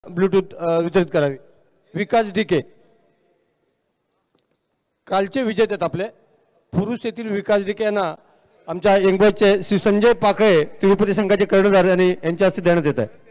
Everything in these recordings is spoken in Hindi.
ब्लूटूथ वितरित करावी. विकास डिके कालचे विजेते आहेत आपले पुरुष येथील विकास डिके यांना आमच्या यंगबॉयचे श्री संजय पाकळे तिरुपती संघाचे कर्णधार आणि यांच्या हस्ते देण्यात येत आहे.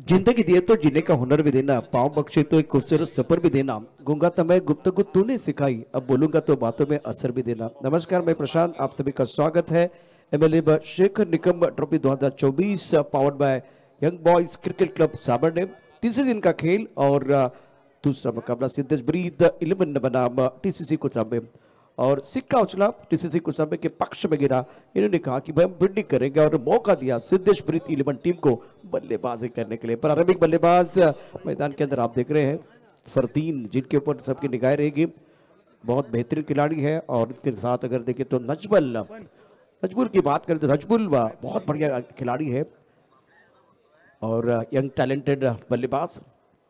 जिंदगी दिए तो जीने का हुनर भी देना, पाँव बख्शे तो एक खूबसूरत सफर भी देना, गूंगा था मैं गुफ्तगू तूने सिखाई, अब बोलूंगा तो बातों में असर भी देना. नमस्कार, मैं प्रशांत, आप सभी का स्वागत है MLA Shekhar Nikam trophy 2024 powered by young boys cricket club Sabardem. तीसरे दिन का खेल और दूसरा मुकाबला सिद्धेश ब्रीद 11 बनाम टीसीसी कुचांबे और सिक्का उछला टीसीसी कुचांबे के पक्ष में गिरा. इन्होंने कहा कि भाई हम फील्डिंग करेंगे और मौका दिया सिद्धेश ब्रीद 11 टीम को बल्लेबाजी करने के लिए. प्रारंभिक बल्लेबाज मैदान के अंदर आप देख रहे हैं फरदीन, जिनके ऊपर सबकी निगाह रहेगी. बहुत बेहतरीन खिलाड़ी है. और इसके साथ अगर देखें तो नजमुल की बात करें तो नजमुल बहुत बढ़िया खिलाड़ी है और यंग टैलेंटेड बल्लेबाज.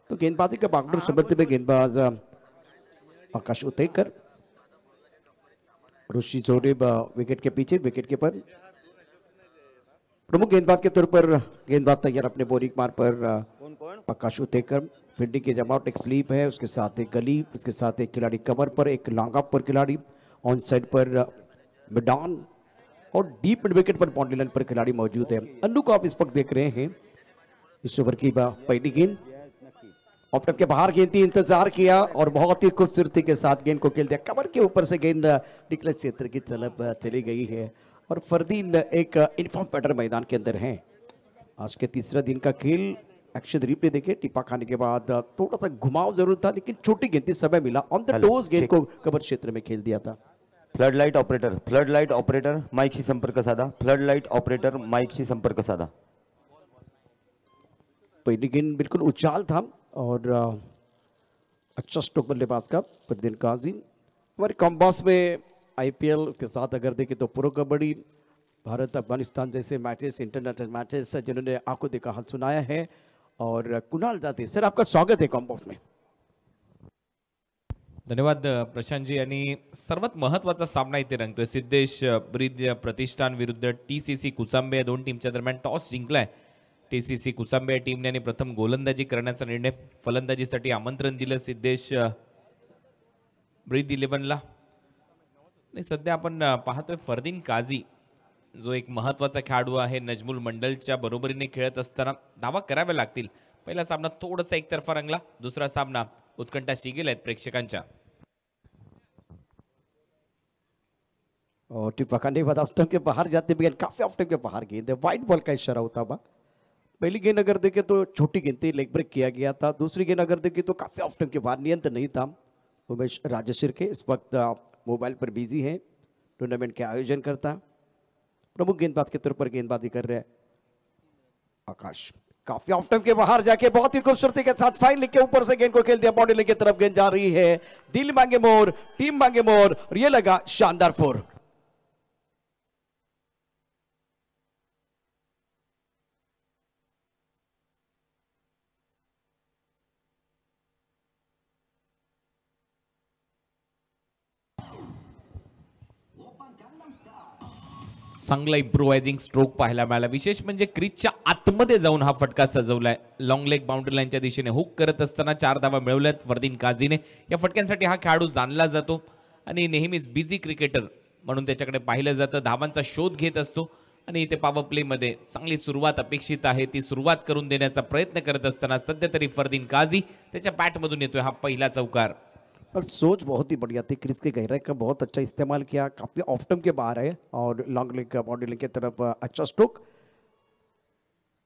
तो गेंदबाजी का बागडोर समझते हुए गेंदबाज आकाश उतेकर, ऋषि जोड़े विकेट के पीछे, विकेट के पर प्रमुख गेंदबाज के तौर पर गेंदबाज तैयार अपने बोरिंग मार पर आकाश उतेकर. फील्डिंग के जमावट एक स्लीप है, उसके साथ एक गली, उसके साथ एक खिलाड़ी कवर पर, एक लॉन्ग ऑफ पर खिलाड़ी, ऑन साइड पर मिडान और डीप मिड विकेट पर बाउंड्री लाइन पर खिलाड़ी मौजूद है. अन्नू को आप इस वक्त देख रहे हैं. इस ओवर की पहली गेंद ऑफ टप के बाहर गेंद थी, इंतजार किया और बहुत ही खूबसूरती के साथ गेंद को खेल दिया. कवर के ऊपर से गेंद निकले क्षेत्र की तरफ चली गई है और फरदीन एक इनफॉर्म पैटर्न मैदान के अंदर है. आज के तीसरा दिन का खेल एक्शन रिप्ले देखे, टिप्पा खाने के बाद थोड़ा सा घुमाव जरूर था लेकिन छोटी गेंद थी, समय मिला. ऑन द टोज गेंद को कवर क्षेत्र में खेल दिया था. फ्लड लाईट ऑपरेटर माईकशी संपर्क साधा. फ्लड लाईट ऑपरेटर माईकशी संपर्क साधा. पहली गेंद बिल्कुल उछाल था और अच्छा स्ट्रोक बल्लेबाज का फरदीन काजी. हमारे कॉम्बॉस में आईपीएल, उसके साथ अगर देखें तो प्रो कबड्डी, भारत अफगानिस्तान जैसे मैचेस, इंटरनेशनल मैचेस जिन्होंने आपको देखा हाथ सुनाया है. और कुणाल जाते सर, आपका स्वागत है कॉम्बॉक्स में. धन्यवाद प्रशांतजी. आणि सर्वात महत्त्वाचा सामना इथे रंगतोय. सिद्धेश ब्रीद प्रतिष्ठान विरुद्ध टीसीसी कुचांबे या दोन टीमच्या दरम्यान टॉस जिंकलाय टीसीसी कुचांबे टीमने आणि प्रथम गोलंदाजी करण्याचा निर्णय, फलंदाजीसाठी आमंत्रण दिलं सिद्धेश ब्रीद 11ला. आणि सध्या आपण पाहतोय फरदीन काझी जो एक महत्त्वाचा खेळाडू आहे, नजमुल मंडलच्या बरोबरीने खेळत असताना धावा कराव्या लागतील. पहिला सामना थोडासा एकतर्फा रंगला, दुसरा सामना उत्कंठाशी गेलाय प्रेक्षकांच्या. और टिप्पा खाने के बाद ऑफ स्टंप के बाहर जाते भी काफी ऑफ स्टंप के बाहर गेंद है. व्हाइट बॉल का इशारा होता बा. पहली गेंद अगर देखें तो छोटी गेंद थी, लेग ब्रेक किया गया था. दूसरी गेंद अगर देखें तो काफी ऑफ स्टंप के बाहर, नियंत्रण नहीं था. उमेश राजशिर के इस वक्त मोबाइल पर बिजी है, टूर्नामेंट के आयोजन करता. प्रमुख गेंदबाज के तौर पर गेंदबाजी कर रहे हैं आकाश. काफी ऑफ स्टंप के बाहर जाके बहुत ही खूबसूरती के साथ फाइनल के ऊपर से गेंद को खेल दिया. बाउंड्री लाइन की तरफ गेंद जा रही है. दिल मांगे मोर, टीम मांगे मोर और ये लगा शानदार फोर. चांगला इम्प्रोवायझिंग स्ट्रोक पाहायला मिळाला. विशेष म्हणजे क्रीजच्या आतमध्ये जाऊन हा फटका सजवलाय. लॉंग लेग बाउंड्री लाईनच्या दिशेने हुक करत असताना 4 धावा मिळवल्यात फरदीन काझीने. या फटक्यांसाठी हा खेळाडू जाणला जातो आणि नेहमीच बिझी क्रिकेटर म्हणून त्याच्याकडे पाहिलं जातं. धावांचा शोध घेत असतो आणि इथे पॉवर प्ले मध्ये चांगली सुरुवात अपेक्षित आहे. ती सुरुवात करून देण्याचा प्रयत्न करत असताना सध्या तरी फरदीन काझी त्याच्या बॅटमधून येतोय हा पहिला चौकार. और सोच बहुत ही बढ़िया थी. क्रिस के गहराई का बहुत अच्छा इस्तेमाल किया. काफी ऑफ स्टंप के बाहर है और लॉन्ग लेग का बॉडी लेग की तरफ अच्छा स्ट्रोक.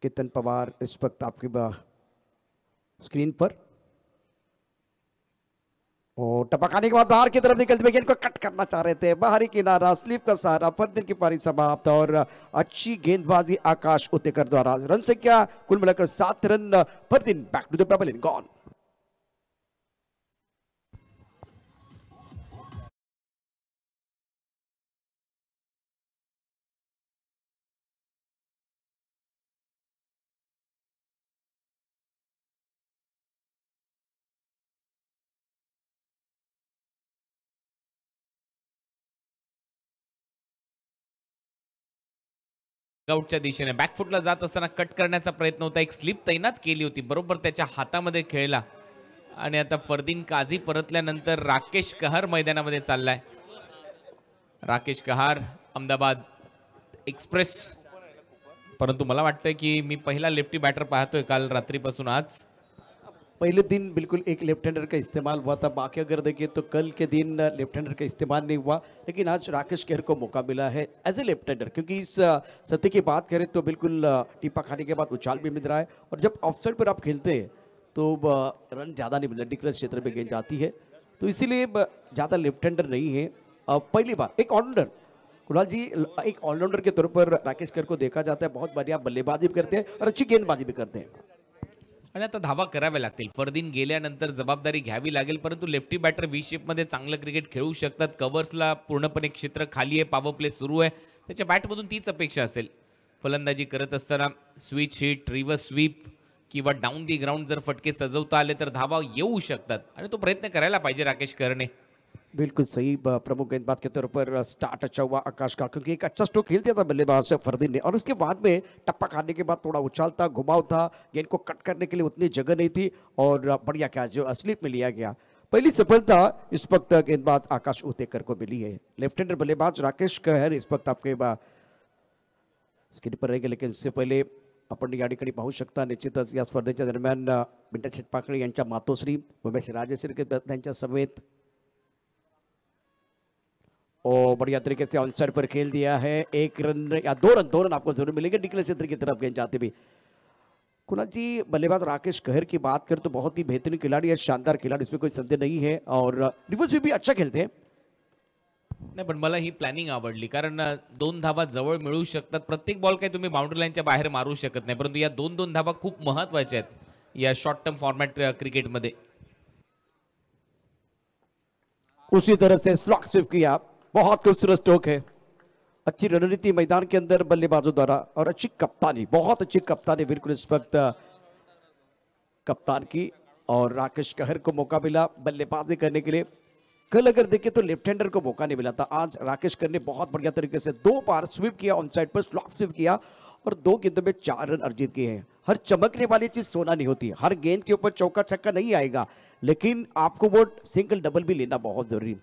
केतन पवार इस वक्त आपकी स्क्रीन पर. और टपकाने के बाद बाहर की तरफ निकलते हुए गेंद को कट करना चाह रहे थे. बाहरी किनारा, स्लीप का सहारा, फरदीन की पारी समाप्त और अच्छी गेंदबाजी आकाश उतेकर द्वारा. रन संख्या कुल मिलाकर 7 run. Fardeen back to the पेबल इन गॉन. आउटच्या दिशेने बॅकफुटला जात असताना कट करण्याचा प्रयत्न होता, एक स्लिप तैनात केली होती, बरोबर त्याच्या हातामध्ये खेळला आणि आता फरदीन काझी परतल्यानंतर राकेश कहार मैदानामध्ये चाललाय. राकेश कहार अहमदाबाद एक्सप्रेस. परंतु मला वाटतं की मी पहिला लेफ्टी बॅटर पाहतोय काल रात्रीपासून आज. पहले दिन बिल्कुल एक लेफ्ट हैंडर का इस्तेमाल हुआ था, बाकी अगर देखिए तो कल के दिन लेफ्ट हैंडर का इस्तेमाल नहीं हुआ, लेकिन आज राकेश खेर को मौका मिला है एज ए लेफ्ट हैंडर, क्योंकि इस सत्य की बात करें तो बिल्कुल टीपा खाने के बाद उछाल भी मिल रहा है, और जब ऑफसाइड पर आप खेलते हैं तो रन ज़्यादा नहीं मिलता, डिक्लेयर क्षेत्र में गेंद जाती है, तो इसीलिए ज़्यादा लेफ्ट हैंडर नहीं है. पहली बार एक ऑलराउंडर, कुणाल जी, एक ऑलराउंडर के तौर पर राकेश खेर को देखा जाता है, बहुत बढ़िया बल्लेबाजी भी करते हैं और अच्छी गेंदबाजी भी करते हैं. आणि आता धावा कराव्या लागतील. फरदीन गेल्यानंतर जबाबदारी घ्यावी लागेल, परंतु लेफ्टी बॅटर व्ही शेपमध्ये चांगलं क्रिकेट खेळू शकतात. कव्हर्सला पूर्णपणे क्षेत्र खाली आहे, पॉवर प्ले सुरू आहे, त्याच्या बॅटमधून तीच अपेक्षा असेल. फलंदाजी करत असताना स्विच हिट, रिव्हर्स स्वीप किंवा डाऊन दी ग्राउंड जर फटके सजवता आले तर धावा येऊ शकतात आणि तो प्रयत्न करायला पाहिजे राकेश करने. बिल्कुल सही. प्रमुख गेंदबाज के तौर पर स्टार्ट अच्छा हुआ आकाश का, क्योंकि एक अच्छा स्ट्रोक खेल दिया था बल्लेबाज फरदीन ने, और उसके बाद में टप्पा खाने के बाद थोड़ा उछाल था, घुमाव था, गेंद को कट करने के लिए उतनी जगह नहीं थी, और बढ़िया कैच जो स्लिप में लिया गया. पहली सफलता इस वक्त गेंदबाज आकाश उतेकर को मिली है. लेफ्ट हैंडर बल्लेबाज राकेश कहर इस वक्त आपके स्क्रीन पर रहेंगे, लेकिन इससे पहले आपण या ठिकाणी पाहू शकता निश्चितच या स्पर्धेच्या दरम्यान पिंटा शेटपाकळे यांच्या मातोश्री उमेश राजेश्री के त्यांच्या समेत और बढ़िया तरीके से ऑन साइड पर खेल दिया है. एक रन या दो रन आपको जरूर मिलेंगे डिक्लेयर क्षेत्र की तरफ गेंद जाते भी. कुणाल जी, बल्लेबाज राकेश कहर की बात करें तो बहुत ही बेहतरीन खिलाड़ी है, शानदार खिलाड़ी, इसमें कोई संदेह नहीं है, और रिवर्स भी अच्छा खेलते हैं. नाही, पण मला ही प्लॅनिंग आवडली, कारण 2 धावा जवळ मिळू शकतात. प्रत्येक बॉल काही तुम्ही बाउंड्री लाईनच्या बाहेर मारू शकत नाही, परंतु या 2-2 धावा खूप महत्वाच्या आहेत या शॉर्ट टर्म फॉर्मॅट क्रिकेटमध्ये. उसी तरह से स्लॉक स्विप किया, बहुत खूबसूरत स्ट्रोक है. अच्छी रणनीति मैदान के अंदर बल्लेबाजों द्वारा, और अच्छी कप्तानी, बहुत अच्छी कप्तानी बिल्कुल इस वक्त कप्तान की, और राकेश कहर को मौका मिला बल्लेबाजी करने के लिए. कल अगर देखें तो लेफ्ट हैंडर को मौका नहीं मिला था, आज राकेश कहर ने बहुत बढ़िया तरीके से 2 बार स्वीप किया, ऑन साइड पर स्लॉक स्वीप किया, और 2 गेंदों में 4 रन अर्जित किए हैं. हर चमकने वाली चीज सोना नहीं होती, हर गेंद के ऊपर चौका छक्का नहीं आएगा, लेकिन आपको वो सिंगल डबल भी लेना बहुत जरूरी.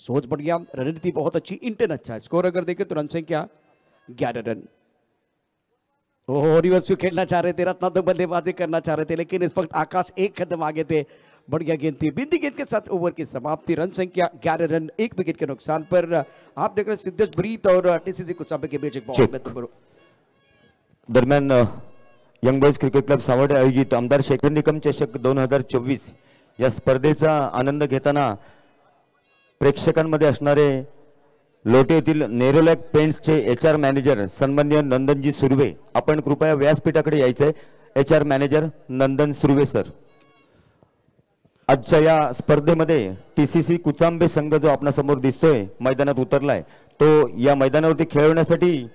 सोच बढ़िया, रणनीति बहुत अच्छी, इंटेन अच्छा है. स्कोर अगर देखें तो रन संख्या 11 रन. रिवर्स भी खेलना चाह रहे थे, रत्ना तो बल्लेबाजी करना चाह रहे थे, लेकिन इस वक्त आकाश एक कदम आगे थे. बढ़िया गेंद थी, बिंदी गेंद के साथ ओवर की समाप्ति. रन संख्या 11 रन, 1 विकेट के नुकसान पर. आप देख रहे हैं सिद्धेश ब्रीत और टीसीसी कुचांबे के बीच एक बॉल दरम्यान young boys cricket club Sawarde आयोजित आमदार शेखर निकम चषक 2024 या स्पर्धेचा आनंद घेताना प्रेक्षकांमध्ये असणारे लोटे येथील नेरोलॅक पेंट्सचे HR मॅनेजर सन्माननीय नंदनजी सुर्वे, आपण कृपया व्यासपीठाकडे यायचंय. HR मॅनेजर नंदन सुर्वे सर. आजच्या या स्पर्धेमध्ये TCC कुचांबे संघ जो आपणासमोर दिसतोय मैदानात उतरलाय, तो या मैदानावरती खेळवण्यासाठी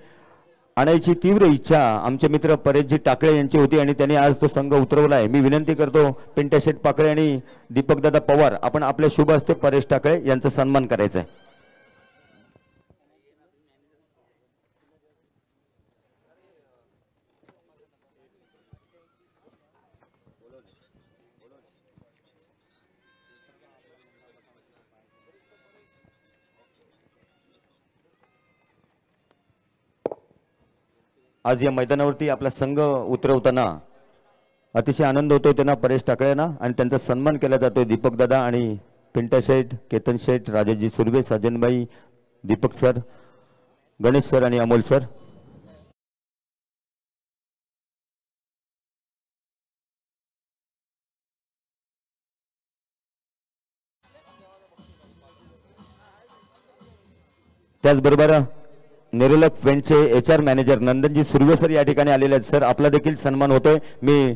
आणायची तीव्र इच्छा आमचे मित्र परेशजी टाकळे यांची होती, आणि त्यांनी आज तो संघ उतरवलाय. मी विनंती करतो पिंटा शेट पाकळे आणि दीपकदादा पवार, आपण आपल्या शुभ हस्ते परेश टाकळे यांचा सन्मान करायचा आहे. आज या मैदानावरती आपला संघ उतरवताना अतिशय आनंद होतोय त्यांना, परेश टाकळ्यांना, आणि त्यांचा सन्मान केला जातोय. दीपक दादा आणि पिंटा शेठ, केतन शेठ, राजाजी सुर्वे, साजनबाई, दीपक सर, गणेश सर आणि अमोल सर. त्याचबरोबर नेरोलॅक पेंटचे HR manager Nandanji Surve sir या ठिकाणी आलेले आहेत. सर, आपला देखील सन्मान होतोय. मी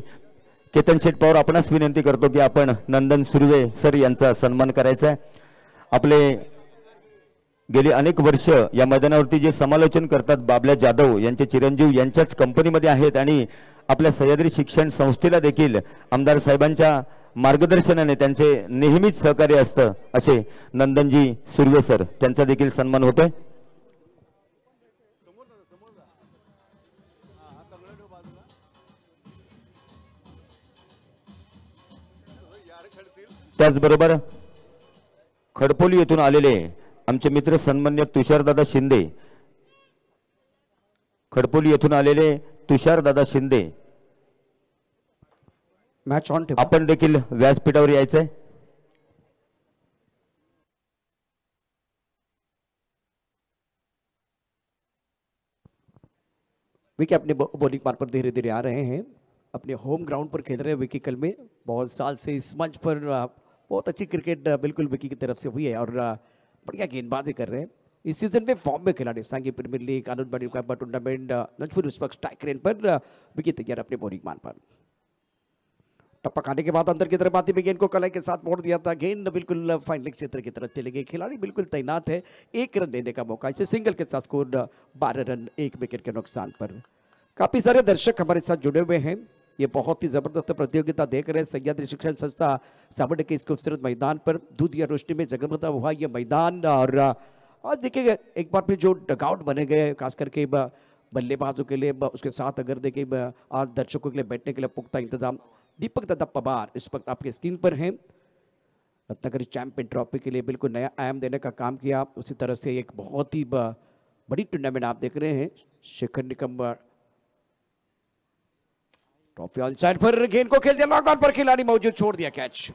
केतन शेठ पवार आपणास विनंती करतो की आपण नंदन सुर्वे सर यांचा सन्मान करायचा आहे. आपले गेली अनेक वर्ष या मैदानावरती जे समालोचन करतात बाबल्या जाधव यांचे चिरंजीव यांच्याच कंपनीमध्ये आहेत, आणि आपल्या सह्याद्री शिक्षण संस्थेला देखील आमदार साहेबांच्या मार्गदर्शनाने त्यांचे नेहमीच सहकार्य असतं असे नंदनजी सुर्वे सर, त्यांचा देखील सन्मान होतोय. त्याचबरोबर खडपोली येथून आलेले आमचे मित्र सन्मान्य तुषारदादा शिंदे, खडपोली येथून आलेले तुषारदादा शिंदे, मॅच ऑन ठेवा. आपण देखील व्यासपीठावर यायचंय. विकी अपने बॉलिंग पार पर धीरे धीरे आ रहे हैं. अपने होम ग्राउंड पर खेल रहे हैं विकी. कल में बहुत साल से इस मंच पर बहुत अच्छी क्रिकेट बिल्कुल विकी की तरफ से हुई है और बढ़िया गेंदबाजी कर रहे हैं. इस सीजन में फॉर्म में खिलाड़ी सांगी प्रीमियर लीग आनंद टूर्नामेंट नजफुल स्ट्राइक रेन पर विकी तैयार अपने बॉलिंग मान पर. टप्पा खाने के बाद अंदर की तरफ आती हुई गेंद को कलाई के साथ मोड़ दिया था. गेंद बिल्कुल फाइन लेग क्षेत्र की तरफ चले गए. खिलाड़ी बिल्कुल तैनात है. 1 रन लेने का मौका. इसे सिंगल के साथ स्कोर 12 रन 1 विकेट के नुकसान पर. काफी सारे दर्शक हमारे साथ जुड़े हुए हैं. ये बहुत ही जबरदस्त प्रतियोगिता देख रहे हैं. सह्याद्री शिक्षण संस्था साबड़ के इस खूबसूरत मैदान पर दूध या रोशनी में जगमगता हुआ ये मैदान. और देखिए एक बार फिर जो डगआउट बने गए खास करके बल्लेबाजों के लिए, उसके साथ अगर देखिए आज दर्शकों के लिए बैठने के लिए पुख्ता इंतजाम. दीपक दादा पवार इस वक्त आपके स्क्रीन पर हैं. रत्नागिरी चैंपियन ट्रॉफी के लिए बिल्कुल नया आयाम देने का काम किया. उसी तरह से एक बहुत ही बड़ी टूर्नामेंट आप देख रहे हैं. Shekhar Nikam trophy on side पर गेंद को खेल दिया. लॉन्ग ऑन पर खिलाड़ी मौजूद, छोड़ दिया कैच.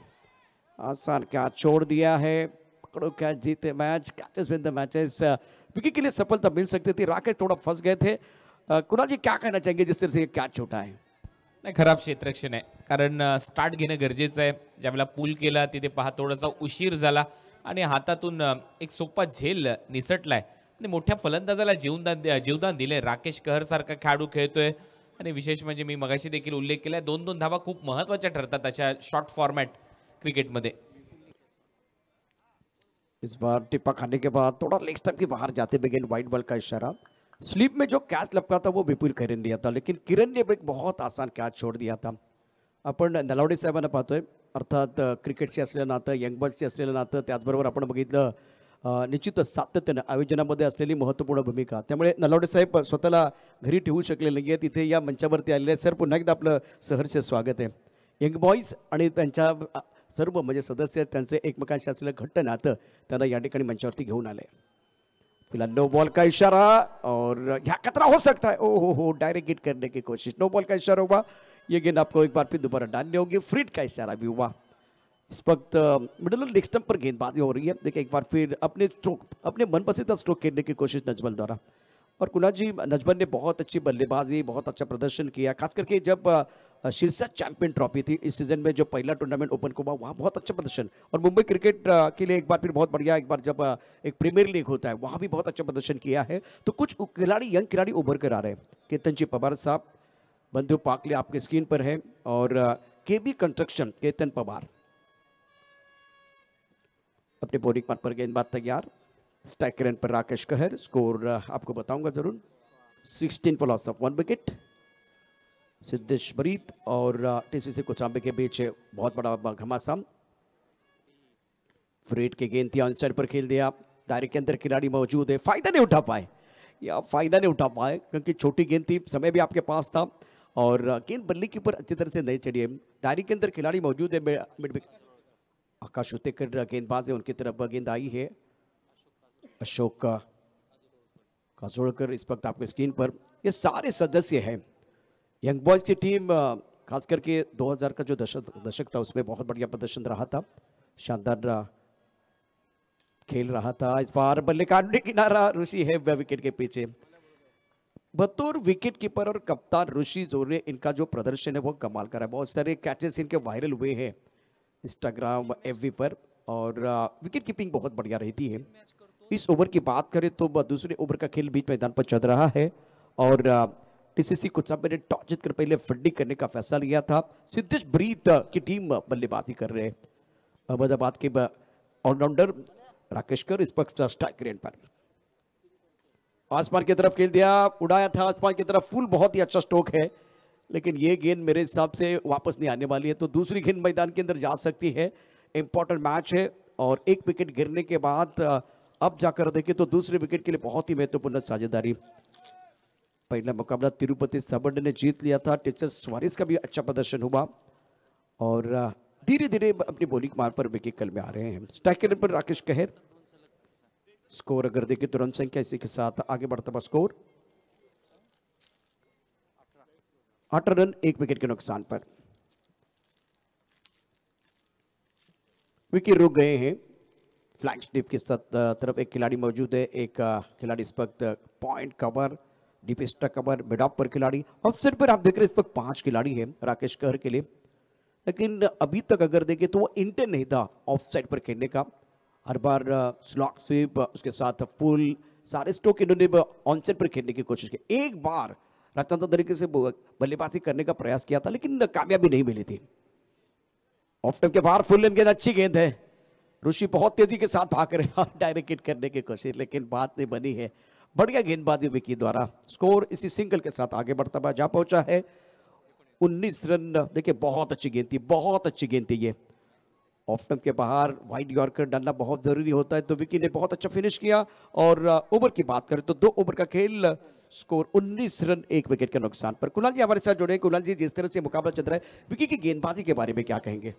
आसान कैच छोड़ दिया है. पकड़ो कैच, जीते match. Catches win the matches. Wicket के लिए सफलता मिल सकती थी. राकेश थोड़ा फंस गए थे. कुणाल जी क्या कहना चाहेंगे जिस तरह से कैच छोटा है? नाही, खराब क्षेत्ररक्षण आहे. कारण स्टार्ट घेणं गरजेचं आहे. ज्यावेळेला पूल केला तिथे पहा थोडासा उशीर झाला आणि हातातून एक सोपा झेल निसटलाय आणि मोठ्या फलंदाजाला जीवदान दिले. राकेश कहर सारखा खेळाडू खेळतोय आणि विशेष म्हणजे मी मगाशी देखील उल्लेख केलाय 2-2 धावा खूप महत्त्वाच्या ठरतात अशा शॉर्ट फॉर्मॅट क्रिकेटमध्ये. इस बार टिप्पा खाने के बाद थोड़ा लेग स्टंप के बाहर जाते बगैर वाइड बॉल का इशारा. स्लीप में जो कैच लपका था वो विपुल किरण ने दिया था, लेकिन किरण ने एक बहुत आसान कैच छोड़ दिया था. आपण नलावडे साहेबांना पाहतोय. अर्थात क्रिकेटशी असलेलं नातं, यंग बॉयजशी असलेलं नातं, त्याचबरोबर आपण बघितलं निश्चितच सातत्यानं आयोजनामध्ये असलेली महत्त्वपूर्ण भूमिका. त्यामुळे नलावडे साहेब स्वतःला घरी ठेवू शकले नाही आहेत. इथे या मंचावरती आलेले आहेत. सर पुन्हा एकदा आपलं सहर्ष स्वागत आहे. यंग बॉयज आणि त्यांच्या सर्व म्हणजे सदस्य त्यांचे एकमेकांशी असलेलं घट्ट नातं त्यांना या ठिकाणी मंचावरती घेऊन आले. फिलहाल नो बॉल का इशारा और यहाँ खतरा हो सकता है. ओ हो डायरेक्ट हिट करने की कोशिश. नो बॉल का इशारा हुआ. ये गेंद आपको एक बार फिर दोबारा डालनी होगी. फ्रीड का इशारा भी हुआ. इस वक्त मिडल लेग स्टंप पर गेंदबाजी हो रही है. देखिए एक बार फिर अपने स्ट्रोक, अपने मनपसंद स्ट्रोक खेलने की कोशिश नजबल द्वारा. और कुणाल जी, नजबल ने बहुत अच्छी बल्लेबाजी, बहुत अच्छा प्रदर्शन किया. खास करके जब शीर्षक चैंपियन ट्रॉफी थी इस सीजन में, जो पहला टूर्नामेंट ओपन को हुआ, वहाँ बहुत अच्छा प्रदर्शन. और मुंबई क्रिकेट के लिए एक बार फिर बहुत बढ़िया. एक बार जब एक प्रीमियर लीग होता है वहाँ भी बहुत अच्छा प्रदर्शन किया है. तो कुछ खिलाड़ी, यंग खिलाड़ी उभर कर आ रहे हैं. केतन पवार साहब, बंधु पाकले आपके स्क्रीन पर है. और केबी कंस्ट्रक्शन केतन पवार अपने बॉलिंग पार्ट पर गेंदबाज तैयार. स्ट्राइक रेन पर राकेश कहर. स्कोर आपको बताऊंगा जरूर. 16 for loss of 1 wicket. Siddhesh Barit और टीसीसी कुचांबे के बीच बहुत बड़ा घमासान. फ्रेड के गेंद थी, ऑन साइड पर खेल दिया. दायरे के अंदर खिलाड़ी मौजूद है. फायदा नहीं उठा पाए, या फायदा नहीं उठा पाए क्योंकि छोटी गेंद थी, समय भी आपके पास था और गेंद बल्ले के ऊपर अच्छी तरह से नहीं चढ़ी है. दायरे के अंदर खिलाड़ी मौजूद है. मिड आकाश उतेकर गेंदबाज है, उनकी तरफ गेंद आई है. अशोक काजोड़कर इस वक्त आपके स्क्रीन पर. ये सारे सदस्य हैं यंग बॉयज की टीम. खास करके 2000 का जो दशक था उसमें बहुत बढ़िया प्रदर्शन रहा था. शानदार खेल रहा था. इस बार बल्ले काटने किनारा ऋषि है विकेट के पीछे. बतौर विकेट कीपर और कप्तान ऋषि जोरे, इनका जो प्रदर्शन है वो कमाल का है. बहुत सारे कैचेस इनके वायरल हुए हैं इंस्टाग्राम, एफबी पर. और विकेट कीपिंग बहुत बढ़िया रहती है. इस ओवर की बात करें तो दूसरे ओवर का खेल बीच मैदान पर चल रहा है और टीसीसी कुचांबे ने टॉस जीतकर पहले फील्डिंग करने का फैसला लिया था. सिद्धेश बरीत की टीम बल्लेबाजी कर रहे हैं. अहमदाबाद के ऑलराउंडर राकेश कर इस वक्त स्ट्राइक रेन पर. आसमान की तरफ खेल दिया, उड़ाया था आसमान की तरफ. फुल बहुत ही अच्छा स्ट्रोक है, लेकिन ये गेंद मेरे हिसाब से वापस नहीं आने वाली है. तो दूसरी गेंद मैदान के अंदर जा सकती है. इंपॉर्टेंट मैच है और एक विकेट गिरने के बाद अब जाकर देखें तो दूसरे विकेट के लिए बहुत ही महत्वपूर्ण साझेदारी. पहला मुकाबला तिरुपति साबड़ ने जीत लिया था. टीचर स्वारिस का भी अच्छा प्रदर्शन हुआ और धीरे धीरे अपनी बॉलिंग मार पर विकेट कल में आ रहे हैं। स्ट्राइकर पर राकेश कहर। स्कोर अगर देखें तो रन संख्या इसी के साथ आगे बढ़ता हुआ स्कोर 8 रन 1 विकेट के नुकसान पर। विकेट रुक गए हैं। फ्लैग स्टिप के साथ तरफ एक खिलाड़ी मौजूद है। एक खिलाड़ी इस वक्त point cover, deep strike cover, mid of पर खिलाड़ी। ऑफसाइड पर आप देख रहे हैं इस वक्त 5 खिलाड़ी हैं राकेश कहर के लिए, लेकिन अभी तक अगर देखें तो वो इंटेंट नहीं था ऑफसाइड पर खेलने का। हर बार स्लॉट स्वीप, उसके साथ पुल, सारे स्ट्रोक इन्होंने ऑनसाइड पर खेलने की कोशिश की। एक बार रचनात्मक तरीके से बल्लेबाजी करने का प्रयास किया था, लेकिन कामयाबी नहीं मिली थी। ऑफ टाइम के बाहर फुल लेंथ गेंद, अच्छी गेंद है। ऋषि बहुत तेजी के साथ भाग रहे हैं और डायरेक्ट हिट करने की कोशिश, लेकिन बात नहीं बनी है। बढ़िया गेंदबाजी विकी द्वारा। स्कोर इसी सिंगल के साथ आगे बढ़ता हुआ जा पहुंचा है 19 रन। देखिए बहुत अच्छी गेंद थी, बहुत अच्छी गेंद थी ये। ऑफ स्टंप के बाहर वाइड यॉर्कर डालना बहुत जरूरी होता है, तो विकी ने बहुत अच्छा फिनिश किया। और ओवर की बात करें तो 2 ओवर का खेल, स्कोर 19 रन 1 विकेट के नुकसान पर। कुणाल जी हमारे साथ जुड़े। कुणाल जी, जिस तरह से मुकाबला चल रहा है, विकी की गेंदबाजी के बारे में क्या कहेंगे?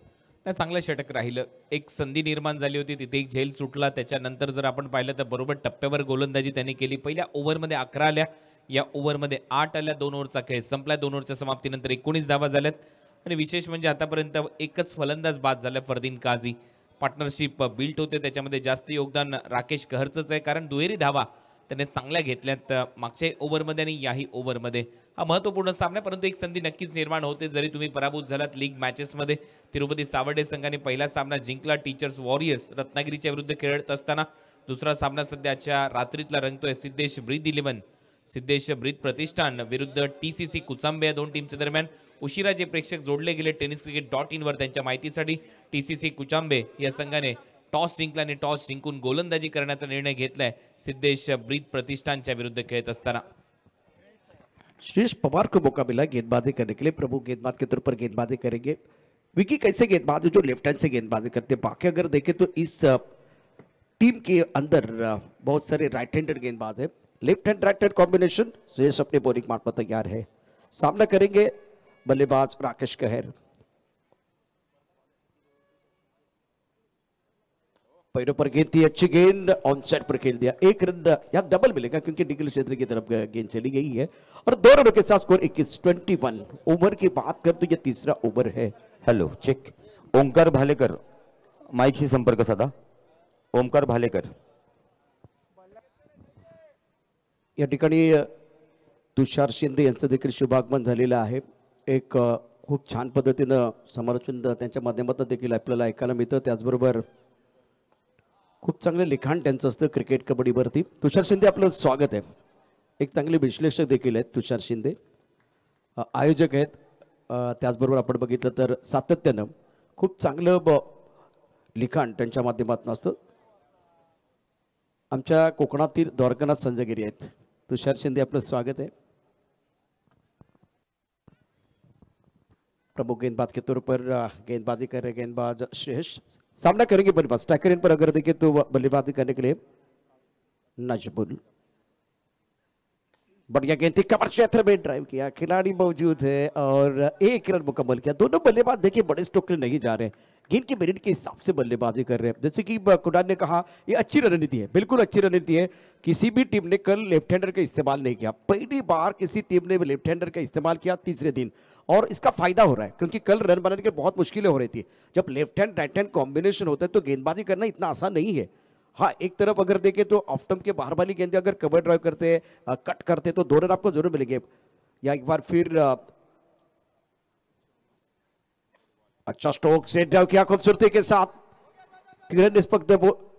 नाही, चांगलं षटक राहिलं। एक संधी निर्माण झाली होती, तिथे एक झेल सुटला। त्याच्यानंतर जर आपण पाहिलं तर बरोबर टप्प्यावर गोलंदाजी त्यांनी केली। पहिल्या ओव्हरमध्ये 11 आल्या, या ओव्हरमध्ये 8 आल्या। 2 ओव्हरचा खेळ संपला। 2 ओव्हरच्या समाप्तीनंतर 19 धावा झाल्यात आणि विशेष म्हणजे आतापर्यंत एकच फलंदाज बाद झाला, फरदीन काझी। पार्टनरशिप बिल्ट होते, त्याच्यामध्ये जास्त योगदान राकेश कहरचंच आहे, कारण दुहेरी धावा त्याने चांगल्या घेतल्यात मागच्या ओव्हरमध्ये आणि याही ओव्हरमध्ये। हा महत्त्वपूर्ण सामना आहे, परंतु एक संधी नक्कीच निर्माण होते। जरी तुम्ही पराभूत झालात लीग मॅचेसमध्ये, तिरुपती सावर्डे संघाने पहिला सामना जिंकला टीचर्स वॉरियर्स रत्नागिरीच्या विरुद्ध खेळत असताना। दुसरा सामना सध्याच्या रात्रीतला रंगतोय सिद्धेश ब्रीद 11, सिद्धेश ब्रीद प्रतिष्ठान विरुद्ध टीसीसी कुचांबे या 2 टीमच्या दरम्यान। उशिरा जे प्रेक्षक जोडले गेले tenniscricket.in वर त्यांच्या माहितीसाठी, टीसीसी कुचांबे या संघाने टॉस जिंकला आणि टॉस जिंकून गोलंदाजी करण्याचा निर्णय घेतलाय सिद्धेश ब्रीद प्रतिष्ठानच्या विरुद्ध खेळत असताना। श्रेष्ठ पवार को मौका मिला गेंदबाजी करने के लिए। प्रभु गेंदबाज के तौर पर गेंदबाजी करेंगे। विकी कैसे गेंदबाज जो लेफ्ट हैंड से गेंदबाजी करते हैं, बाकी अगर देखें तो इस टीम के अंदर बहुत सारे राइट हैंडेड गेंदबाज है। Left hand right hand combination श्रेष्ठ अपने बॉलिंग मार्ग पर तैयार है। सामना करेंगे बल्लेबाज राकेश कहर। पैरों पर गेंद थी, अच्छी गेंद, ऑन साइड पर खेल दिया। 1 रन यहाँ डबल मिलेगा क्योंकि निखिल क्षेत्र की तरफ गेंद चली गई है। और 2 रनों के साथ स्कोर 21-21। ओवर की बात कर तो ये तीसरा ओवर है। Hello check. ओंकार भालेकर माईकशी संपर्क साधा. ओंकार भालेकर. या ठिकाणी तुषार शिंदे यांचं देखील शुभागमन झालेलं आहे। एक खूप छान पद्धतीनं समालोचन त्यांच्या माध्यमातून देखील आपल्याला ऐकायला मिळतं। त्याचबरोबर खूप चांगलं लिखाण त्यांचं असतं क्रिकेट कबड्डीवरती। तुषार शिंदे आपलं स्वागत आहे। एक चांगले विश्लेषक देखील आहेत तुषार शिंदे, आयोजक आहेत। त्याचबरोबर आपण बघितलं तर सातत्यानं खूप चांगलं लिखाण त्यांच्या माध्यमातून असतं। आमच्या कोकणातील द्वारकानाथ संजगिरी आहेत। तुषार शिंदे आपलं स्वागत है। प्रमुख गेंदबाज के तौर पर गेंदबाजी कर रहे गेंदबाज श्रेष्ठ सामना करेंगे बल्लेबाज। स्ट्राइकर इन पर अगर देखें तो बल्लेबाजी करने के लिए नजबुल। बढ़िया गेंद थी, कवर क्षेत्र में ड्राइव किया, खिलाड़ी मौजूद है और 1 रन मुकम्मल किया। दोनों बल्लेबाज देखिए बड़े स्ट्रोक के नहीं जा रहे हैं, गेंद की मेरिट के हिसाब से बल्लेबाजी कर रहे हैं। जैसे कि कुणाल ने कहा, ये अच्छी रणनीति है, बिल्कुल अच्छी रणनीति है। किसी भी टीम ने कल लेफ्ट हैंडर का इस्तेमाल नहीं किया। पहली बार किसी टीम ने लेफ्ट हैंडर का इस्तेमाल किया तीसरे दिन, और इसका फायदा हो रहा है क्योंकि कल रन बनाने के बहुत मुश्किलें हो रही थी। जब left hand right hand combination होता है तो गेंदबाजी करना इतना आसान नहीं है। हाँ, एक तरफ अगर देखें तो ऑफ स्टंप के बाहर वाली गेंद अगर कवर ड्राइव करते हैं, कट करते तो 2 रन आपको जरूर मिलेंगे। या एक बार फिर अच्छा स्ट्रोक से ड्राइव किया खूबसूरती के साथ। किरण निष्पक्ष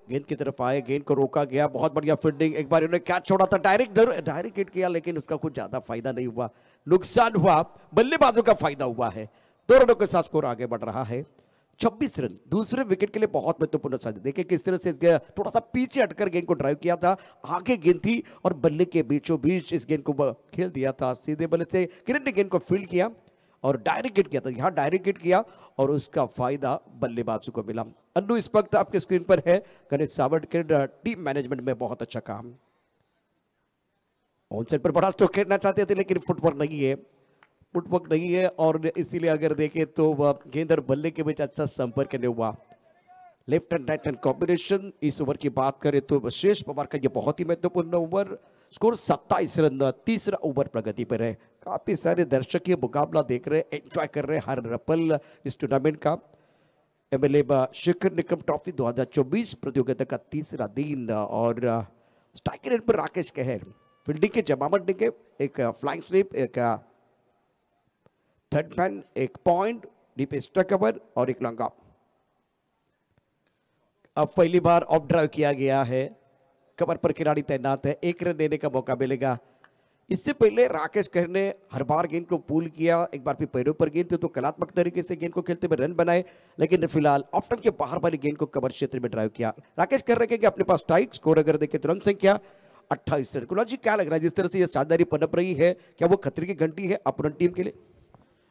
गेंद की तरफ आए, गेंद को रोका गया, बहुत बढ़िया फील्डिंग। एक बार उन्होंने कैच छोड़ा था, डायरेक्ट हिट किया, लेकिन उसका कुछ ज्यादा फायदा नहीं हुआ, नुकसान हुआ, बल्लेबाजों का फायदा हुआ है। 2 रनों के साथ स्कोर आगे बढ़ रहा है 26 रन। दूसरे विकेट के लिए बहुत महत्वपूर्ण साझा। देखिए किस तरह से थोड़ा सा पीछे हटकर गेंद को ड्राइव किया था, आगे गेंद थी और बल्ले के बीचों बीच इस गेंद को खेल दिया था। सीधे बल्ले से किरण ने गेंद को फील्ड किया और डायरेक्ट हिट किया था। यहाँ डायरेक्ट हिट किया और उसका फायदा बल्लेबाजों को मिला। अन्नू इस वक्त आपके स्क्रीन पर है। गणेश सावड़कर टीम मैनेजमेंट में बहुत अच्छा काम। ऑन साइड पर बड़ा स्ट्रोक खेलना चाहते थे लेकिन फुट पर नहीं है। फुटवर्क नहीं है और इसीलिए अगर देखें तो गेंद और बल्ले के बीच अच्छा संपर्क नहीं हुआ। Left and right hand combination. इस ओवर की बात करें तो शेष पवार का ये बहुत ही महत्वपूर्ण ओवर। स्कोर 27 रन, तीसरा ओवर प्रगति पर है। काफी सारे दर्शक ये मुकाबला देख रहे हैं, एंजॉय कर रहे हैं हर रपल इस टूर्नामेंट का। एमएलए शिखर निकम ट्रॉफी 2024 प्रतियोगिता का तीसरा दिन और स्ट्राइक रेट पर राकेश कहर फील्डिंग के जमावट देंगे, एक फ्लाइंग स्लिप, एक थर्ड मैन, एक पॉइंट, डीप एक्स्ट्रा कवर और एक लॉन्ग ऑफ। अब पहली बार ऑफ ड्राइव किया गया है, कवर पर खिलाड़ी तैनात है, एक रन देने का मौका मिलेगा। इससे पहले राकेश कहर ने हर बार गेंद को पुल किया, एक बार फिर पैरों पर गेंद थी तो कलात्मक तरीके से गेंद को खेलते हुए रन बनाए, लेकिन फिलहाल ऑफ स्टंप के बाहर वाली गेंद को कवर क्षेत्र में ड्राइव किया। राकेश कह रहे कि अपने पास स्ट्राइक स्कोर अगर देखें तो रन संख्या 28 रन। कुणाल जी क्या लग रहा है जिस तरह से ये शानदारी पनप रही है, क्या वो खतरे की घंटी है अपोनेंट टीम के लिए?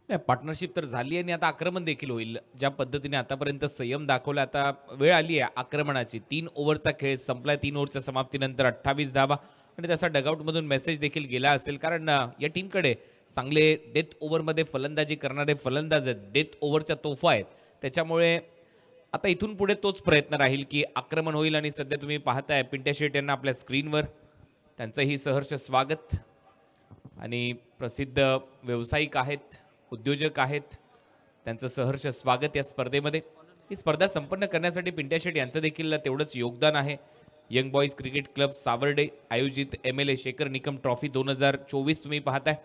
नाही, पार्टनरशिप तर झाली आहे आणि आता आक्रमण देखील होईल. ज्या पद्धतीने आतापर्यंत संयम दाखवला, आता वेळ आली आहे आक्रमणाची. 3 ओव्हरचा खेळ संपलाय. 3 ओव्हरच्या समाप्तीनंतर 28 धावा आणि त्याचा डगआउटमधून मेसेज देखील गेला असेल, कारण या टीमकडे चांगले डेथ ओव्हरमध्ये फलंदाजी करणारे फलंदाज आहेत, डेथ ओव्हरच्या तोफा आहेत. त्याच्यामुळे आता इथून पुढे तोच प्रयत्न राहील की आक्रमण होईल. आणि सध्या तुम्ही पाहताय पिंट्या शेट यांना आपल्या स्क्रीनवर, त्यांचंही सहर्ष स्वागत. आणि प्रसिद्ध व्यावसायिक आहेत, उद्योजक आहेत, त्यांचं सहर्ष स्वागत या स्पर्धेमध्ये. ही स्पर्धा संपन्न करण्यासाठी पिंट्या शेट यांचं देखील तेवढंच योगदान आहे. Young boys cricket club Sawarde आयोजित एमएलए शेखर निकम ट्रॉफी 2024 तुम्ही पाहताय.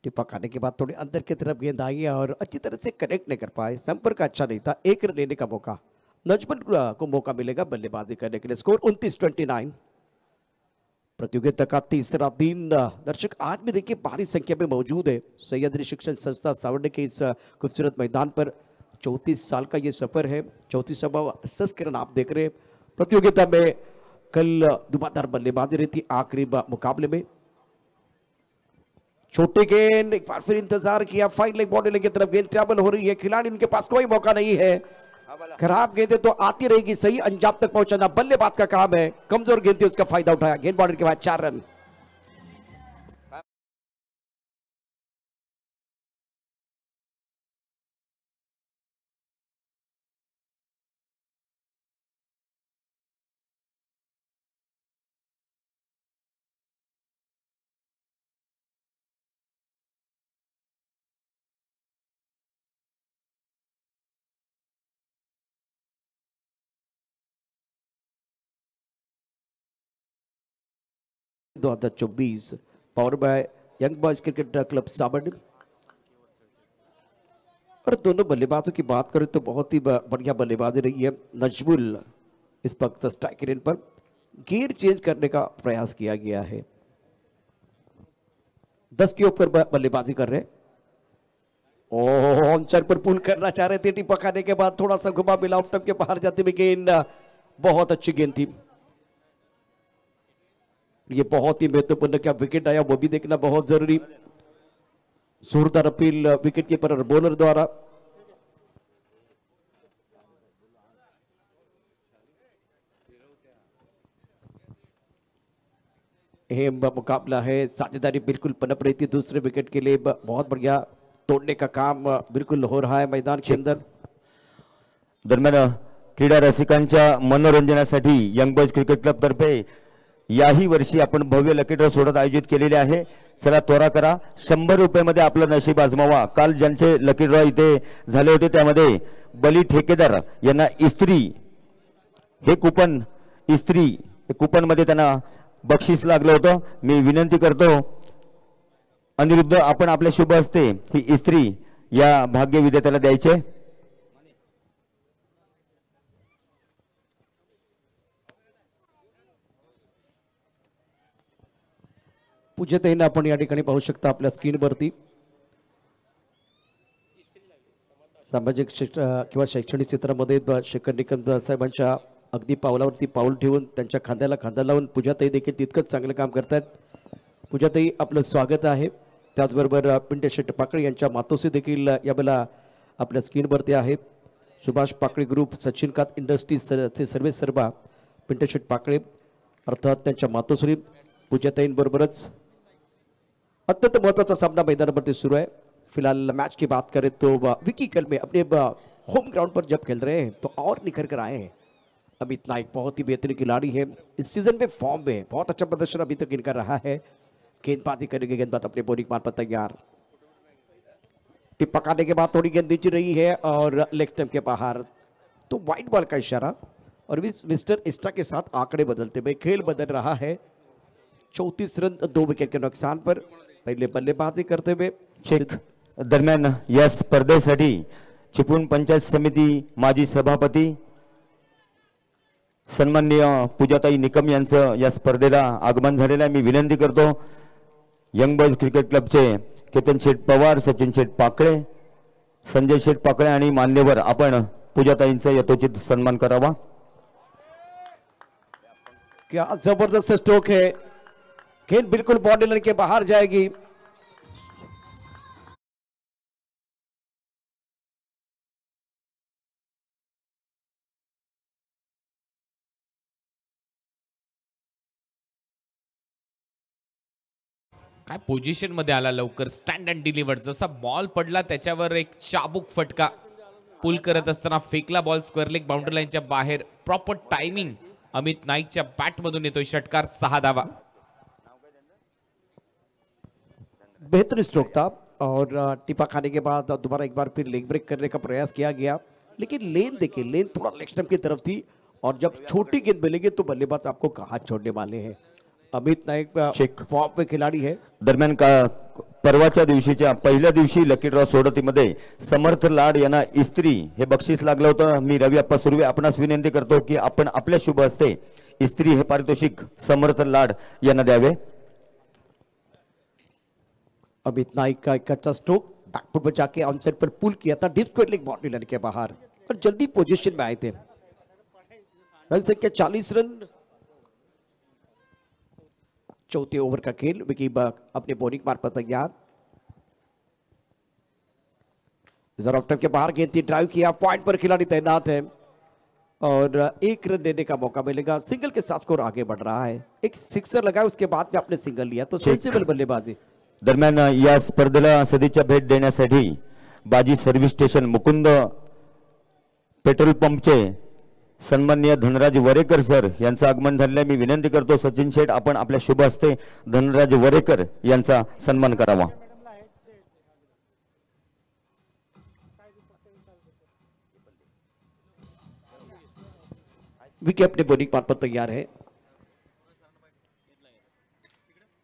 टिप्पा खाने के बाद थोड़ी अंदर की तरफ गेंद आई और अच्छी तरह से कनेक्ट नहीं कर पाए, संपर्क अच्छा नहीं था। एक रन लेने का मौका नजमन को मौका मिलेगा बल्लेबाजी करने के लिए। स्कोर 29-29। प्रतियोगिता का तीसरा दिन। दर्शक आज भी देखिए भारी संख्या में मौजूद है सह्याद्री शिक्षण संस्था सावर्डे के इस खूबसूरत मैदान पर। 34 साल का ये सफर है, 34वां संस्करण आप देख रहे हैं। प्रतियोगिता में कल धुआंधार बल्लेबाजी रही थी आखिरी मुकाबले में। छोटे गेंद, एक बार फिर इंतजार किया, फाइन लेग बॉडी की तरफ गेंद ट्रैवल हो रही है, खिलाड़ी उनके पास कोई मौका नहीं है। खराब गेंदें तो आती रहेगी, सही अंजाम तक पहुंचाना बल्लेबाज का काम है। कमजोर गेंद थी, उसका फायदा उठाया, गेंद बॉर्डर के बाद 4 रन। दो 2024 power by young boys cricket club Savarde. और दोनों बल्लेबाजों की बात करें तो बहुत ही बढ़िया बल्लेबाजी रही है। नजमुल इस वक्त स्ट्राइक रेट पर गियर चेंज करने का प्रयास किया गया है। 10 के ऊपर बल्लेबाजी कर रहे हैं। ऑन साइड पर पुल करना चाह रहे थे, टिप्पा खाने के बाद थोड़ा सा घुमा मिला, ऑफ स्टंप के बाहर जाते हुए गेंद, बहुत अच्छी गेंद थी। ये बहुत ही महत्वपूर्ण, क्या विकेट आया वो भी देखना बहुत जरूरी। जोरदार अपील विकेट कीपर और बॉलर द्वारा। मुकाबला है, साझेदारी बिल्कुल पनप रही थी दूसरे विकेट के लिए। बहुत बढ़िया तोड़ने का काम बिल्कुल हो रहा है मैदान के अंदर। दरम्यान क्रीडा रसिकांच्या मनोरंजनासाठी यंग बॉयज क्रिकेट क्लब तर्फे याही वर्षी आपण भव्य लकी ड्रॉ सोडत आयोजित केलेले आहे। चला त्वरा करा, 100 रुपयामध्ये आपलं नशीब आजमावा। काल ज्यांचे लकी ड्रॉ इथे झाले होते त्यामध्ये बली ठेकेदार यांना इस्त्री हे कुपन, इस्त्री कुपन मध्ये त्यांना बक्षीस लागलं होतं। मी विनंती करतो अनिरुद्ध, आपण आपल्या शुभ हस्ते ही इस्त्री या भाग्य विजेत्याला द्यायचे। पूज्यतेने आपण या ठिकाणी पाहू शकता आपल्या स्क्रीनवरती सामाजिक किंवा शैक्षणिक क्षेत्रामध्ये शेखर निकम साहेबांच्या अगदी पावलावरती पाऊल ठेवून त्यांच्या खांद्याला खांदा लावून पूजाताई देखील तितकंच चांगलं काम करतात। पूजाताई आपलं स्वागत आहे। त्याचबरोबर पिंट्या शेट पाकळे यांच्या मातोश्री देखील यावेळेला आपल्या स्क्रीनवरती आहेत। सुभाष पाकळे ग्रुप, सचिन कात इंडस्ट्रीजचे सर्वे सर्वा पिंट्या शेट पाकळे अर्थात त्यांच्या मातोश्री पूजाताईंबरोबरच अत्यंत महत्वाचा सामना मैदानावरती सुरू है। फिलहाल मैच की बात करें तो विकी कल में अपने होम ग्राउंड पर जब खेल रहे हैं तो और निखर कर आए हैं। अमित नाइक बहुत ही बेहतरीन खिलाड़ी है, इस सीजन में फॉर्म में बहुत अच्छा प्रदर्शन अभी तक इनका रहा है। गेंदबाजी करेंगे, गेंदबाज अपने बॉलिंग मार पर तैयार। टिप पकाने के बाद थोड़ी गेंद नीचे रही है और लेग स्टंप के बाहर, तो वाइड बॉल का इशारा। और मिस्टर इस्टा के साथ आंकड़े बदलते हुए खेल बदल रहा है। 34 रन 2 विकेट के नुकसान पर पहले बल्लेबाजी करते हुए चेक। दरम्यान या स्पर्धेसाठी चिपळूण पंचायत समिती माजी सभापती सन्माननीय पूजाताई निकम यांचं या स्पर्धेला आगमन झालेलं आहे। मी विनंती करतो young boys cricket क्लबचे Ketan Sheth Pawar, Sachin Sheth पाकळे, Sanjay Sheth पाकळे आणि मान्यवर आपण पूजाताईंचा यथोचित सन्मान करावा। क्या जबरदस्त स्ट्रोक है, गेंद बिल्कुल बाउंड्री लाइन के बाहर जाएगी। काय पोझिशन मध्ये आला लवकर, स्टँड अँड डिलिव्हर, जसा बॉल पडला त्याच्यावर एक चाबूक फटका पुल करत असताना फेकला बॉल स्क्वेअर लेग बाउंड्री लाईनच्या बाहेर। प्रॉपर टायमिंग अमित नाईकच्या बॅट मधून येतोय, षटकार 6 धावा। बेहतरीन स्ट्रोक था और टिपा खाने के बाद दोबारा एक बार फिर लेग ब्रेक करने का प्रयास किया गया, लेकिन लेन देखिए, लेन थोड़ा लेग स्टंप की तरफ थी और जब छोटी गेंद मिलेगी तो बल्लेबाज आपको कहाँ छोड़ने वाले हैं। अमित नाईक फॉर्म में खिलाड़ी है। दरम्यान का परवाच्या दिवशीच्या पहिल्या दिवशी लकी ड्रॉ सोडतीमध्ये समर्थ लाड यांना इस्त्री हे बक्षीस लागलं होतं। मी रवी अप्पा सुर्वे आपणास विनंती करतो की आपण आपल्या शुभ हस्ते इस्त्री हे पारितोषिक समर्थ लाड यांना द्यावे। अमित नाइक का एक अच्छा स्ट्रोक बैकफुट पर जाके ऑनसाइड पर पुल किया था, deep square leg boundary line के बाहर और जल्दी पोजीशन में आए थे। रन संख्या 40 रन, चौथे ओवर का खेल। विकी अपने बॉलिंग मार पर तैयार। ऑफ टाइम के बाहर गेंद थी, ड्राइव किया, पॉइंट पर खिलाड़ी तैनात है और 1 रन देने का मौका मिलेगा। सिंगल के साथ स्कोर आगे बढ़ रहा है। एक सिक्सर लगाया, उसके बाद में आपने सिंगल लिया, तो सेंसिबल बल्लेबाजी। दरम्यान या स्पर्धेला सदिच्छा भेट देण्यासाठी बाजी सर्व्हिस स्टेशन मुकुंद पेट्रोल पंपचे सन्माननीय धनराज वरेकर सर यांचं आगमन झाले। मी विनंती करतो सचिन शेठ आपण आपल्या शुभ हस्ते धनराज वरेकर यांचा सन्मान करावा। विकी अपने बॉलिंग पार्ट पर तैयार है।